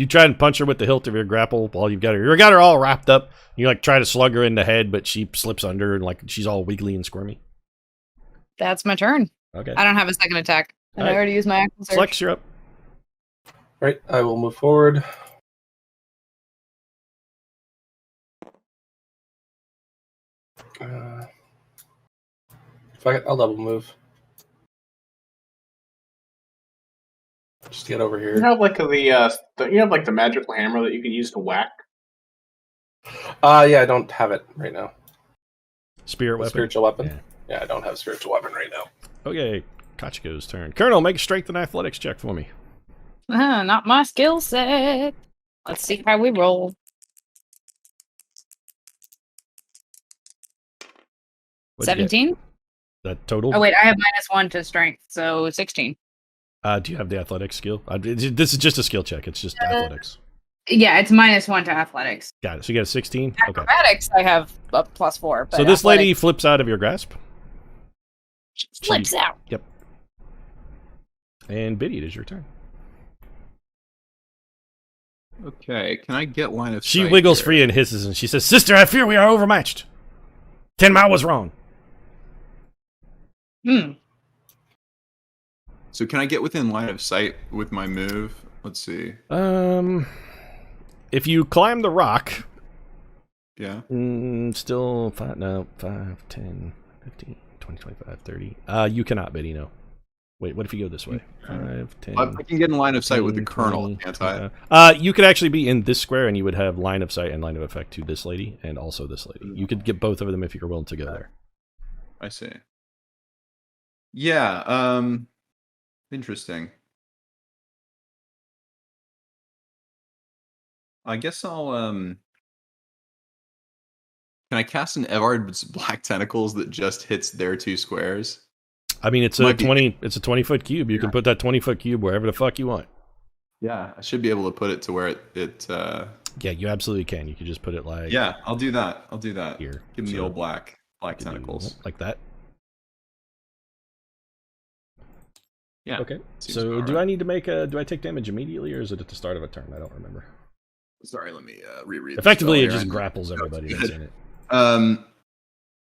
try and punch her with the hilt of your grapple while you've got her all wrapped up. You like try to slug her in the head, but she slips under and like she's all wiggly and squirmy. That's my turn. Okay. I don't have a second attack. And I already used my action surge. Flex, you're up. Right, I will move forward. I'll double move. Just get over here. You have like the magical hammer that you can use to whack. Yeah, I don't have it right now. Spiritual weapon. Yeah, I don't have spiritual weapon right now. Okay, Kachiko's turn. Colonel, make a strength and athletics check for me. Not my skill set. Let's see how we roll. What'd 17? That total? Oh, wait, I have -1 to strength, so 16. Do you have the athletics skill? This is just a skill check. It's just athletics. Yeah, it's -1 to athletics. Got it. So you got a 16? Acrobatics, I have a +4. But so this lady flips out of your grasp? She flips out. Yep. And Biddy, it is your turn. Okay, can I get line of sight? She wiggles here? free and hisses, and she says, "Sister, I fear we are overmatched. 10 Mile was wrong." So can I get within line of sight with my move? Let's see. If you climb the rock... Yeah. Still 5, 10, 15, 20, 25, 30. You cannot, Biddy, no. Wait, what if you go this way? 5, 10... I can get in line of sight with the colonel, can't I? You could actually be in this square, and you would have line of sight and line of effect to this lady, and also this lady. You could get both of them if you're willing to go there. I see. Yeah, interesting. I guess I'll Can I cast an Evard's Black Tentacles that just hits their 2 squares? I mean, it's a 20-foot cube. You can put that 20-foot cube wherever the fuck you want. Yeah, I should be able to put it to where it Yeah, you absolutely can. You can just put it like... Yeah, I'll do that. Here. Give me the old black tentacles. Like that? Yeah. Okay. So do I need to make do I take damage immediately, or is it at the start of a turn? I don't remember. Sorry, let me reread. Effectively, it just grapples everybody that's in it.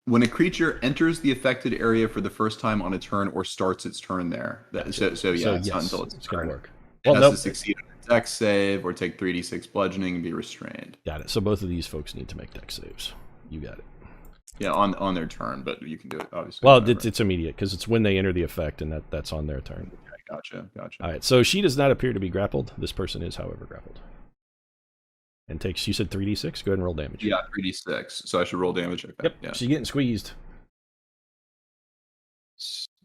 When a creature enters the affected area for the first time on a turn or starts its turn there. It's not until it's going to work. Well, it has to succeed on a dex save or take 3d6 bludgeoning and be restrained. Got it. So both of these folks need to make dex saves. You got it. Yeah, on their turn, but you can do it, obviously. Well, it's immediate, because it's when they enter the effect, and that's on their turn. Okay, gotcha. All right, so she does not appear to be grappled. This person is, however, grappled. And takes, you said 3d6? Go ahead and roll damage. Yeah, 3d6. So I should roll damage. Okay. Yep, yeah. she's getting squeezed.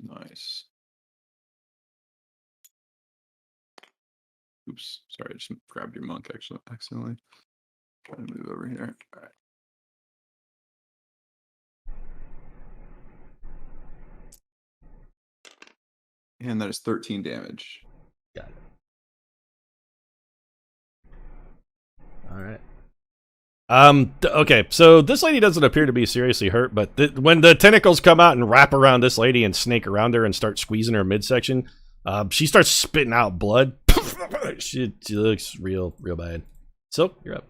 Nice. Oops, sorry, I just grabbed your monk accidentally. Trying to move over here. All right. And that is 13 damage. Got it. All right. Okay, so this lady doesn't appear to be seriously hurt, but when the tentacles come out and wrap around this lady and snake around her and start squeezing her midsection, she starts spitting out blood. she looks real bad. Silk, you're up.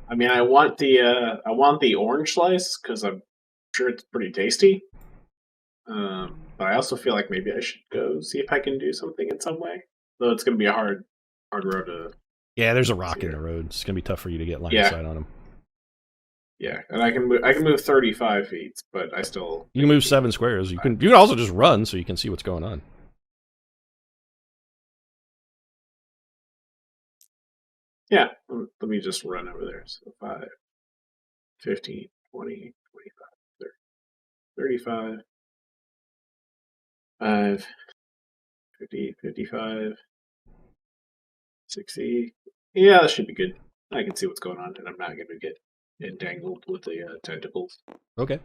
I mean, I want the orange slice because I'm sure it's pretty tasty. But I also feel like maybe I should go see if I can do something in some way. Though it's going to be a hard road to. Yeah, there's a rock in the road. It's going to be tough for you to get line of sight on him. Yeah, and I can move 35 feet, but I still. You can move 7 squares. You can also just run so you can see what's going on. Yeah, let me just run over there. So 5, 15, 20, 25, 30, 35, 5, 50, 55, 60. Yeah, that should be good. I can see what's going on, and I'm not going to get entangled with the tentacles. Okay.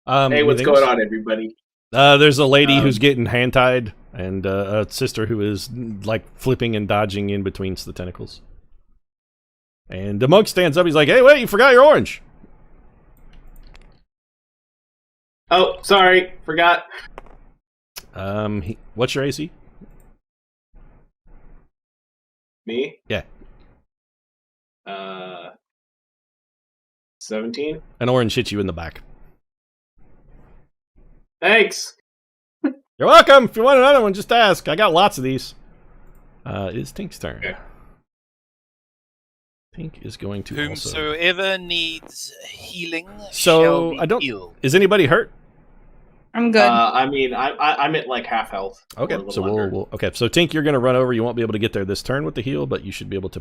Hey, what's going on, everybody? There's a lady who's getting hand-tied, and a sister who is, like, flipping and dodging in between the tentacles. And the monk stands up, he's like, hey, wait, you forgot your orange! Oh, sorry, forgot. What's your AC? Me? Yeah. 17? An orange hits you in the back. Thanks! You're welcome! If you want another one, just ask. I got lots of these. It is Tink's turn. Okay. Tink is going to Whomsoever needs healing so, shall I don't... be healed. Is anybody hurt? I'm good. I mean, I'm at like half health. Okay, so we'll okay. So Tink, you're going to run over. You won't be able to get there this turn with the heal, but you should be able to.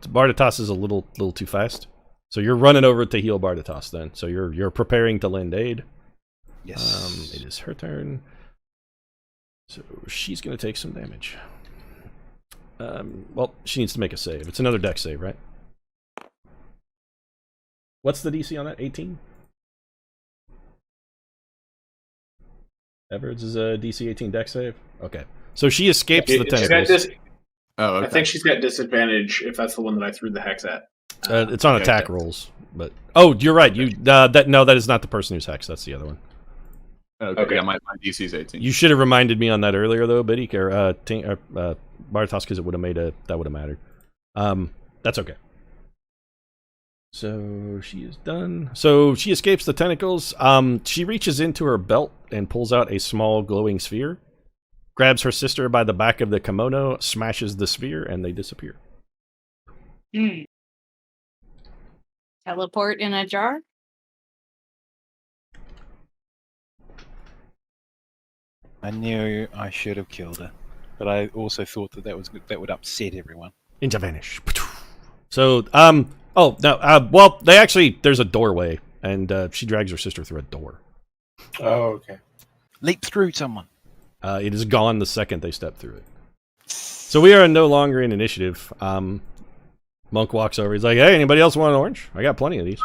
Bardatas is a little too fast, so you're running over to heal Bardatas. Then, so you're preparing to lend aid. Yes. It is her turn. So she's going to take some damage. Well, she needs to make a save. It's another dex save, right? What's the DC on that? 18. Everett's is a DC 18 dex save. Okay, so she escapes the tentacles. Okay. I think she's got disadvantage if that's the one that I threw the hex at. It's on attack rolls, but you're right. That is not the person who's hexed. That's the other one. Okay. Yeah, my DC is 18. You should have reminded me on that earlier, though, Biddy, or Bartos, because it would have that would have mattered. That's okay. So she is done. So she escapes the tentacles. She reaches into her belt and pulls out a small glowing sphere. Grabs her sister by the back of the kimono, smashes the sphere, and they disappear. Teleport in a jar? I knew I should have killed her, but I also thought that would upset everyone. Ninja vanish. So, there's a doorway, and she drags her sister through a door. Oh, okay. Leap through someone. It is gone the second they step through it. So we are no longer in initiative. Monk walks over. He's like, "Hey, anybody else want an orange? I got plenty of these."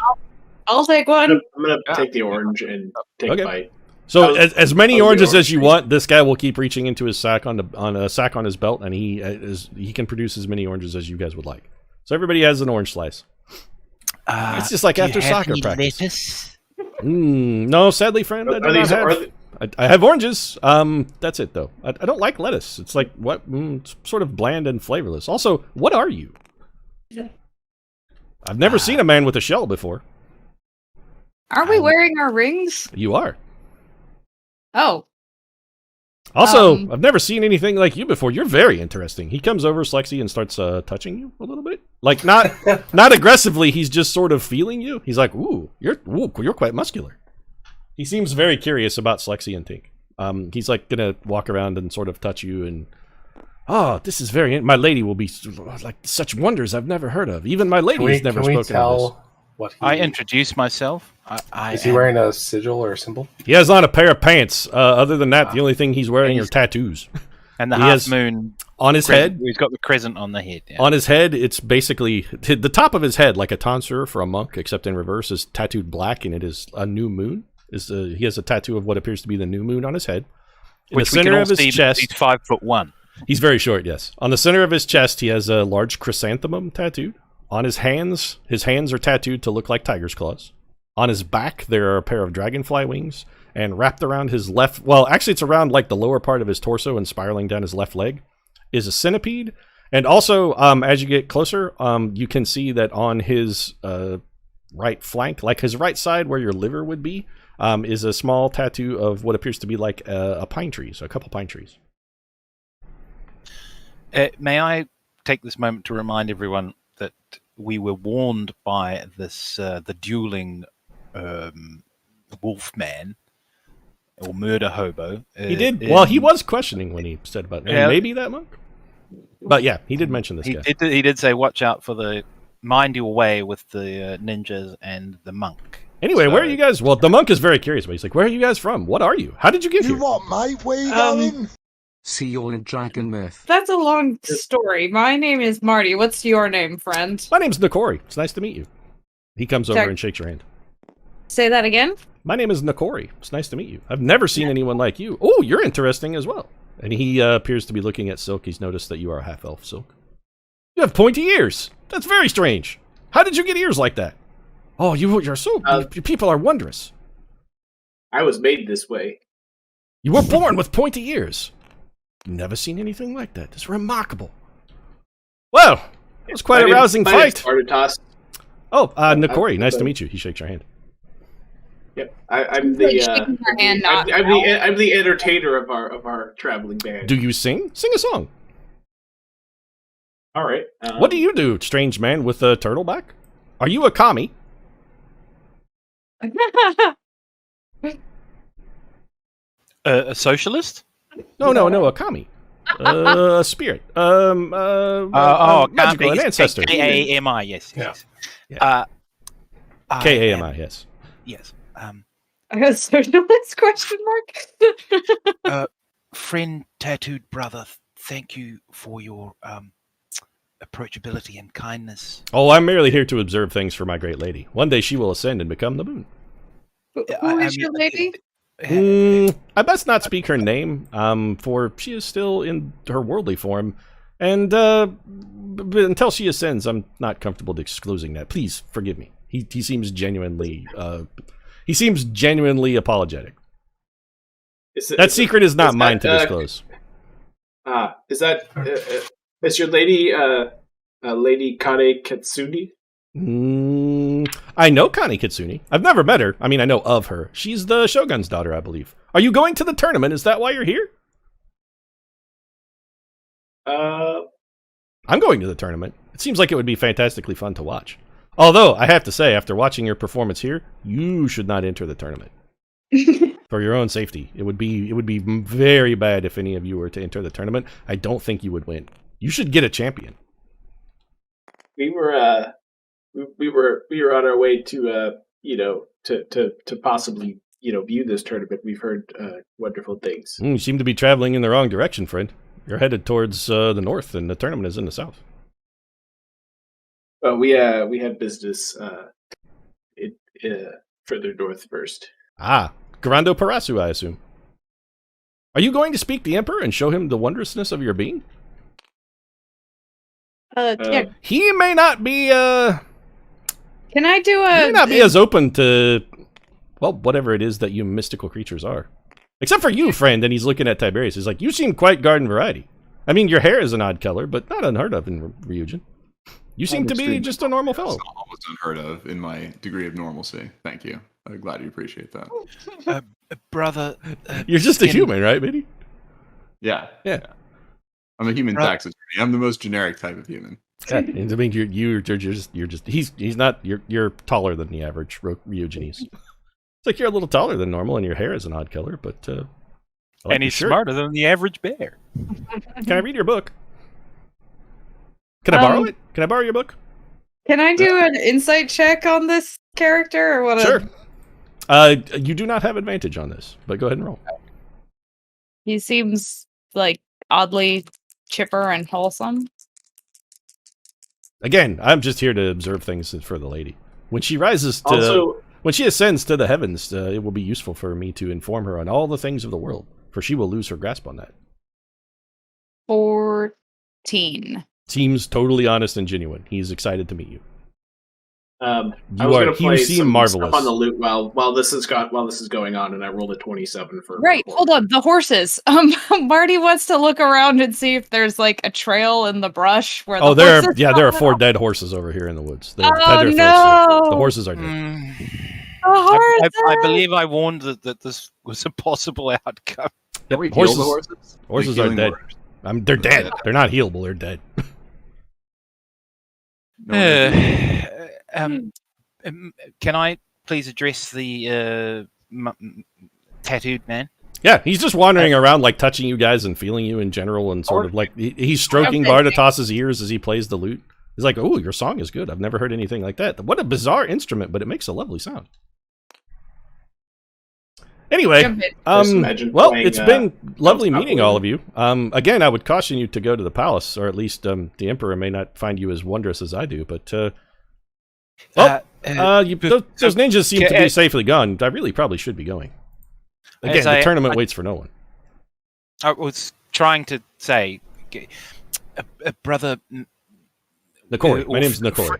I'll take one. I'm gonna take the orange and take a bite. So as many oranges as you want, this guy will keep reaching into his sack on a sack on his belt, and he can produce as many oranges as you guys would like. So everybody has an orange slice. It's just like after soccer practice. Lettuce? No, sadly, friend, I do not have. I have oranges. That's it though. I don't like lettuce. It's like what? It's sort of bland and flavorless. Also, what are you? I've never seen a man with a shell before. Aren't we wearing our rings? You are. Oh. Also, I've never seen anything like you before. You're very interesting. He comes over, Slexy, and starts touching you a little bit. Like not aggressively. He's just sort of feeling you. He's like, "Ooh, you're quite muscular." He seems very curious about Slexy and Tink. He's like gonna walk around and sort of touch you and, "Oh, this is very. My lady will be like such wonders I've never heard of. Even my lady has never spoken of this." What I introduce myself. Is he wearing a sigil or a symbol? He has on a pair of pants. Other than that, the only thing he's wearing are tattoos. And the half moon on his head. He's got the crescent on the head. Yeah. On his head, it's basically the top of his head, like a tonsure for a monk, except in reverse, is tattooed black, and it is a new moon. He has a tattoo of what appears to be the new moon on his head. In the center of his chest, he's 5'1". He's very short. Yes. On the center of his chest, he has a large chrysanthemum tattooed. On his hands are tattooed to look like tiger's claws. On his back, there are a pair of dragonfly wings, and wrapped around his it's around like the lower part of his torso and spiraling down his left leg, is a centipede. And also, as you get closer, you can see that on his right flank, like his right side where your liver would be, is a small tattoo of what appears to be like a pine tree, so a couple pine trees. May I take this moment to remind everyone that we were warned by this the dueling wolfman or murder hobo. He did. He was questioning when he said about maybe that monk. But yeah, he did mention this guy. He did say, "Watch out for the mind your way with the ninjas and the monk." Anyway, where are you guys? Well, the monk is very curious, but he's like, "Where are you guys from? What are you? How did you get here?" You what, mate? Where you going? See you all in Dragonmyrth. That's a long story. My name is Marty. What's your name, friend? My name's Nakori. It's nice to meet you. He comes over and shakes your hand. Say that again? My name is Nakori. It's nice to meet you. I've never seen anyone like you. Oh, you're interesting as well. And he appears to be looking at Silk. He's noticed that you are a half-elf, Silk. You have pointy ears. That's very strange. How did you get ears like that? Oh, you're so... your people are wondrous. I was made this way. You were born with pointy ears. Never seen anything like that. It's remarkable. Well, it was quite a rousing fight. Oh, Nakori, nice to meet you. He shakes your hand. Yep, I'm the entertainer of our traveling band. Do you sing? Sing a song. All right. What do you do, strange man with a turtle back? Are you a commie? A socialist? No, a kami. A spirit. Magical, an ancestor. K-A-M-I, yes. Yeah. K-A-M-I, yes. Yes. I got a socialist question mark? Friend, tattooed brother, thank you for your approachability and kindness. Oh, I'm merely here to observe things for my great lady. One day she will ascend and become the moon. Who is your lady? I best not speak her name, for she is still in her worldly form, and until she ascends, I'm not comfortable disclosing that. Please forgive me. He seems genuinely apologetic. That secret is not mine to disclose. Is your lady Lady Kane Katsuni? I know Kane Kitsune. I've never met her. I mean, I know of her. She's the Shogun's daughter, I believe. Are you going to the tournament? Is that why you're here? I'm going to the tournament. It seems like it would be fantastically fun to watch. Although, I have to say, after watching your performance here, you should not enter the tournament. For your own safety. It would be very bad if any of you were to enter the tournament. I don't think you would win. You should get a champion. We were on our way to to possibly view this tournament. We've heard wonderful things. You seem to be traveling in the wrong direction, friend. You're headed towards the north, and the tournament is in the south. Well, we had business further north first. Garando Parasu, I assume. Are you going to speak the Emperor and show him the wondrousness of your being? Yeah. He may not be, Can I do he may not be as open to, well, whatever it is that you mystical creatures are. Except for you, friend, and he's looking at Tiberius. He's like, you seem quite garden variety. I mean, your hair is an odd color, but not unheard of in Ryugin. You seem to be just a normal fellow. It's almost unheard of in my degree of normalcy. Thank you. I'm glad you appreciate that. Brother... You're just a human, right, Mitty? Yeah. Yeah. I'm a human tax attorney. I'm the most generic type of human. Yeah, I mean, you're just he's not, you're taller than the average Ryuginese. It's like you're a little taller than normal, and your hair is an odd color, but like and he's smarter than the average bear. Can I read your book? Can I borrow it? Can I borrow your book? Can I do an insight check on this character, or what? Sure. You do not have advantage on this, but go ahead and roll. He seems like oddly chipper and wholesome. Again, I'm just here to observe things for the lady. When she rises to, when she ascends to the heavens, it will be useful for me to inform her on all the things of the world, for she will lose her grasp on that. 14. Seems totally honest and genuine. He's excited to meet you. I was going to play some marvelous stuff on the loot while this is going on, and I rolled a 27 for. Right, hold on. The horses. Marty wants to look around and see if there's like a trail in the brush where. There are 4 dead horses over here in the woods. No! The horses are dead. I believe I warned that this was a possible outcome. Horses are dead. They're dead. They're not healable. They're dead. Can I please address the tattooed man? Yeah, he's just wandering around, like touching you guys and feeling you in general, and sort of like he's stroking Bardatas's ears as he plays the lute. He's like, "Oh, your song is good. I've never heard anything like that. What a bizarre instrument, but it makes a lovely sound." Anyway, it's been lovely meeting all of you. Again, I would caution you to go to the palace, or at least the Emperor may not find you as wondrous as I do. But those ninjas seem to be safely gone. I really probably should be going. Again, the tournament waits for no one. I was trying to say, brother Nakori. My name's Nakori.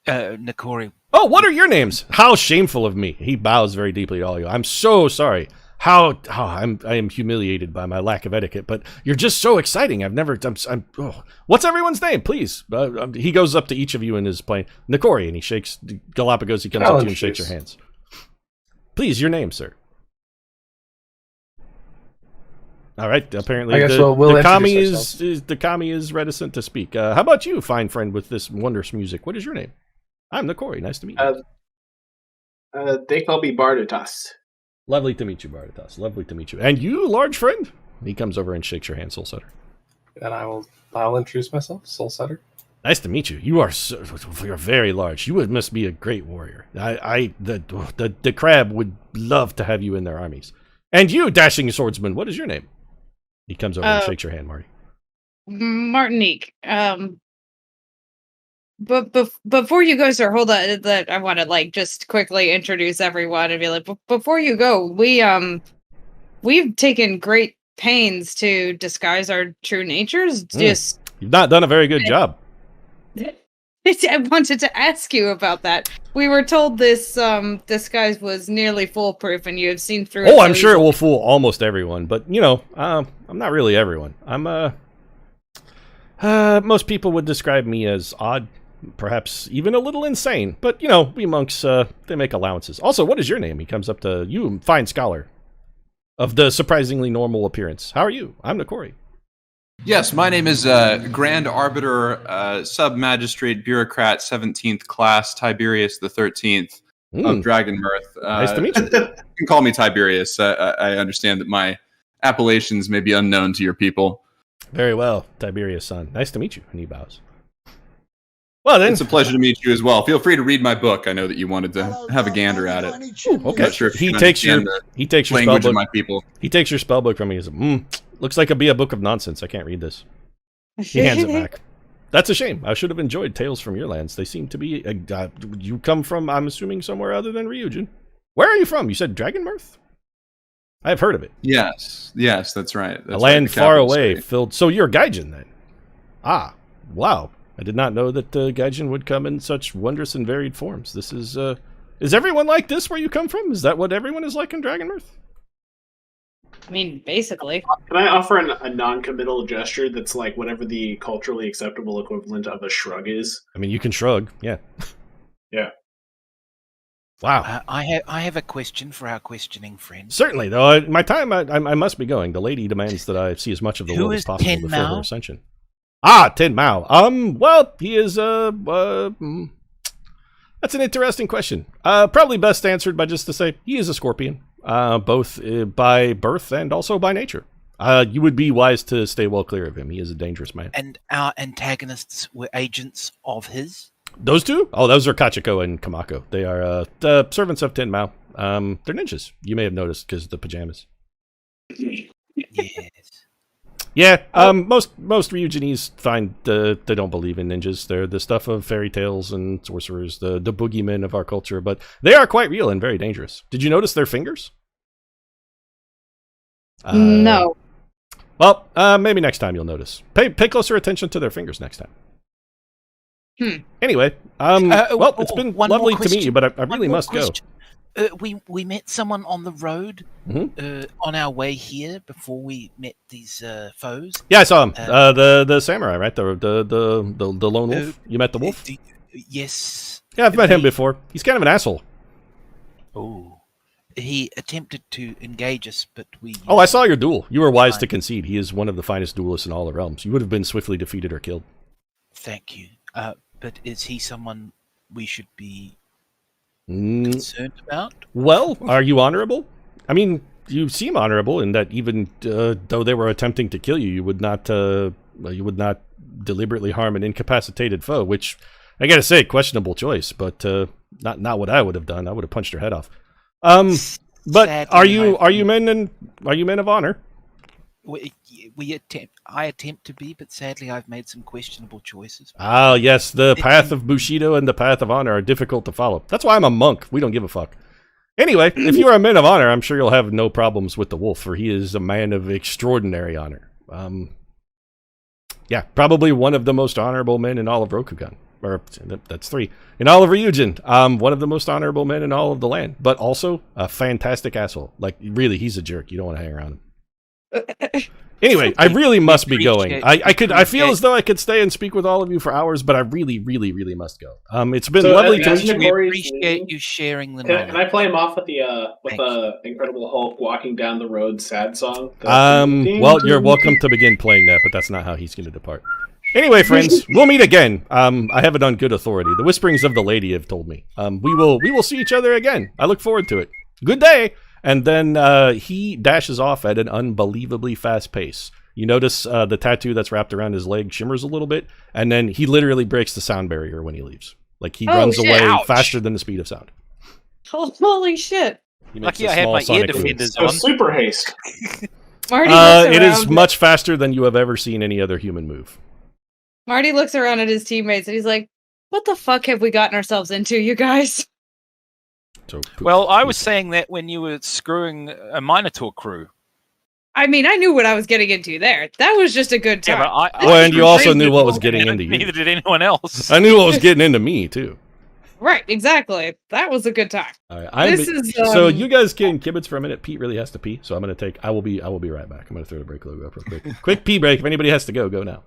Nakori. Oh, what are your names? How shameful of me. He bows very deeply to all of you. I'm so sorry. I am humiliated by my lack of etiquette, but you're just so exciting. What's everyone's name, please? He goes up to each of you in his plane. Nakori, and he shakes Galapagos. He comes up to you and shakes your hands. Please, your name, sir. All right. Apparently, the kami is reticent to speak. How about you, fine friend, with this wondrous music? What is your name? I'm Nakori. Nice to meet you. They call me Bardatas. Lovely to meet you, Bardatas. Lovely to meet you. And you, large friend? He comes over and shakes your hand, Soul Setter. And I'll introduce myself, Soul Setter. Nice to meet you. You're very large. You must be a great warrior. The crab would love to have you in their armies. And you, dashing swordsman, what is your name? He comes over and shakes your hand, Marty. Martinique. But before you go, sir, hold on. I want to just quickly introduce everyone and be like, before you go, we've taken great pains to disguise our true natures. You've not done a very good job. I wanted to ask you about that. We were told this disguise was nearly foolproof, and you have seen through it. Oh, I'm sure it will fool almost everyone, but I'm not really everyone. I'm most people would describe me as odd. Perhaps even a little insane, but we monks, they make allowances. Also, what is your name? He comes up to you, fine scholar of the surprisingly normal appearance. How are you? I'm Nakori. Yes, my name is Grand Arbiter, Sub-Magistrate, Bureaucrat, 17th Class, Tiberius the 13th of Dragonmyrth. Nice to meet you. You can call me Tiberius. I understand that my appellations may be unknown to your people. Very well, Tiberius, son. Nice to meet you. And he bows. Well, then it's a pleasure to meet you as well. Feel free to read my book. I know that you wanted to have a gander at it. Okay. Not sure if He you takes your understand he takes the your spell language of book. my people. He takes your spell book from me. He says, looks like it'd be a book of nonsense. I can't read this. He hands it back. That's a shame. I should have enjoyed Tales from Your Lands. They seem to be. You come from, I'm assuming, somewhere other than Ryugin. Where are you from? You said Dragonmyrth? I've heard of it. Yes, that's right. That's a land right, the far capital away, city. filled. So you're Gaijin then? Ah, wow. I did not know that Gaijin would come in such wondrous and varied forms. This is everyone like this where you come from? Is that what everyone is like in Dragonmyrth? I mean, basically. Can I offer a non-committal gesture that's like whatever the culturally acceptable equivalent of a shrug is? I mean, you can shrug, yeah. Yeah. Wow. I have a question for our questioning friend. Certainly, though. My time, I must be going. The lady demands that I see as much of the Who world as is possible Tin before Mao? her ascension. Ah, Tin Mao. Well, he is, that's an interesting question. Probably best answered by just to say he is a scorpion, both by birth and also by nature. You would be wise to stay well clear of him. He is a dangerous man. And our antagonists were agents of his? Those two? Oh, those are Kachiko and Kamako. They are the servants of Tin Mao. They're ninjas. You may have noticed because of the pajamas. Yes. Yeah, most Ryuginese find they don't believe in ninjas. They're the stuff of fairy tales and sorcerers, the boogeymen of our culture, but they are quite real and very dangerous. Did you notice their fingers? No. Well, maybe next time you'll notice. Pay closer attention to their fingers next time. Anyway, well, it's been lovely to meet you, but I really must go. We met someone on the road on our way here before we met these foes. Yeah, I saw him. The samurai, right? The lone wolf. You met the wolf? Yes. Yeah, I've met him before. He's kind of an asshole. Oh. He attempted to engage us, but we... Oh, I saw your duel. You were wise to concede. He is one of the finest duelists in all the realms. You would have been swiftly defeated or killed. Thank you. But is he someone we should be concerned about? Well, are you honorable? I mean, you seem honorable in that even though they were attempting to kill you, you would not deliberately harm an incapacitated foe. Which I gotta say, questionable choice, but not what I would have done. I would have punched her head off. But Sadly, are you men of honor? I attempt to be, but sadly I've made some questionable choices. Ah, yes, the path of Bushido and the path of honor are difficult to follow. That's why I'm a monk. We don't give a fuck. Anyway, if you are a man of honor, I'm sure you'll have no problems with the wolf, for he is a man of extraordinary honor. Yeah, probably one of the most honorable men in all of Rokugan. Or, that's 3. In all of Ryugin, one of the most honorable men in all of the land. But also, a fantastic asshole. Like, really, he's a jerk. You don't want to hang around him. Anyway, I really must be going. I feel as though I could stay and speak with all of you for hours, but I really, really, really must go. It's been lovely to meet you. We appreciate you sharing the knowledge. Can I play him off with the Incredible Hulk walking down the road sad song? Well, you're welcome to begin playing that, but that's not how he's going to depart. Anyway, friends, we'll meet again. I have it on good authority. The whisperings of the lady have told me. We will see each other again. I look forward to it. Good day. And then he dashes off at an unbelievably fast pace. You notice the tattoo that's wrapped around his leg shimmers a little bit, and then he literally breaks the sound barrier when he leaves. Like, he runs away faster than the speed of sound. Holy shit. Lucky I had my ear defenders on. Super haste. Marty looks it is around. much faster than you have ever seen any other human move. Marty looks around at his teammates and he's like, what the fuck have we gotten ourselves into, you guys? So, Well, I was saying that when you were screwing a Minotaur crew. I mean, I knew what I was getting into there. That was just a good time. Yeah, but well, and you also knew what was getting into you. Neither did anyone else. I knew what was getting into me, too. Right, exactly. That was a good time. All right, so you guys can kibitz for a minute. Pete really has to pee, so I'm going to take... I will be right back. I'm going to throw the break logo up real quick. Quick pee break. If anybody has to go, go now.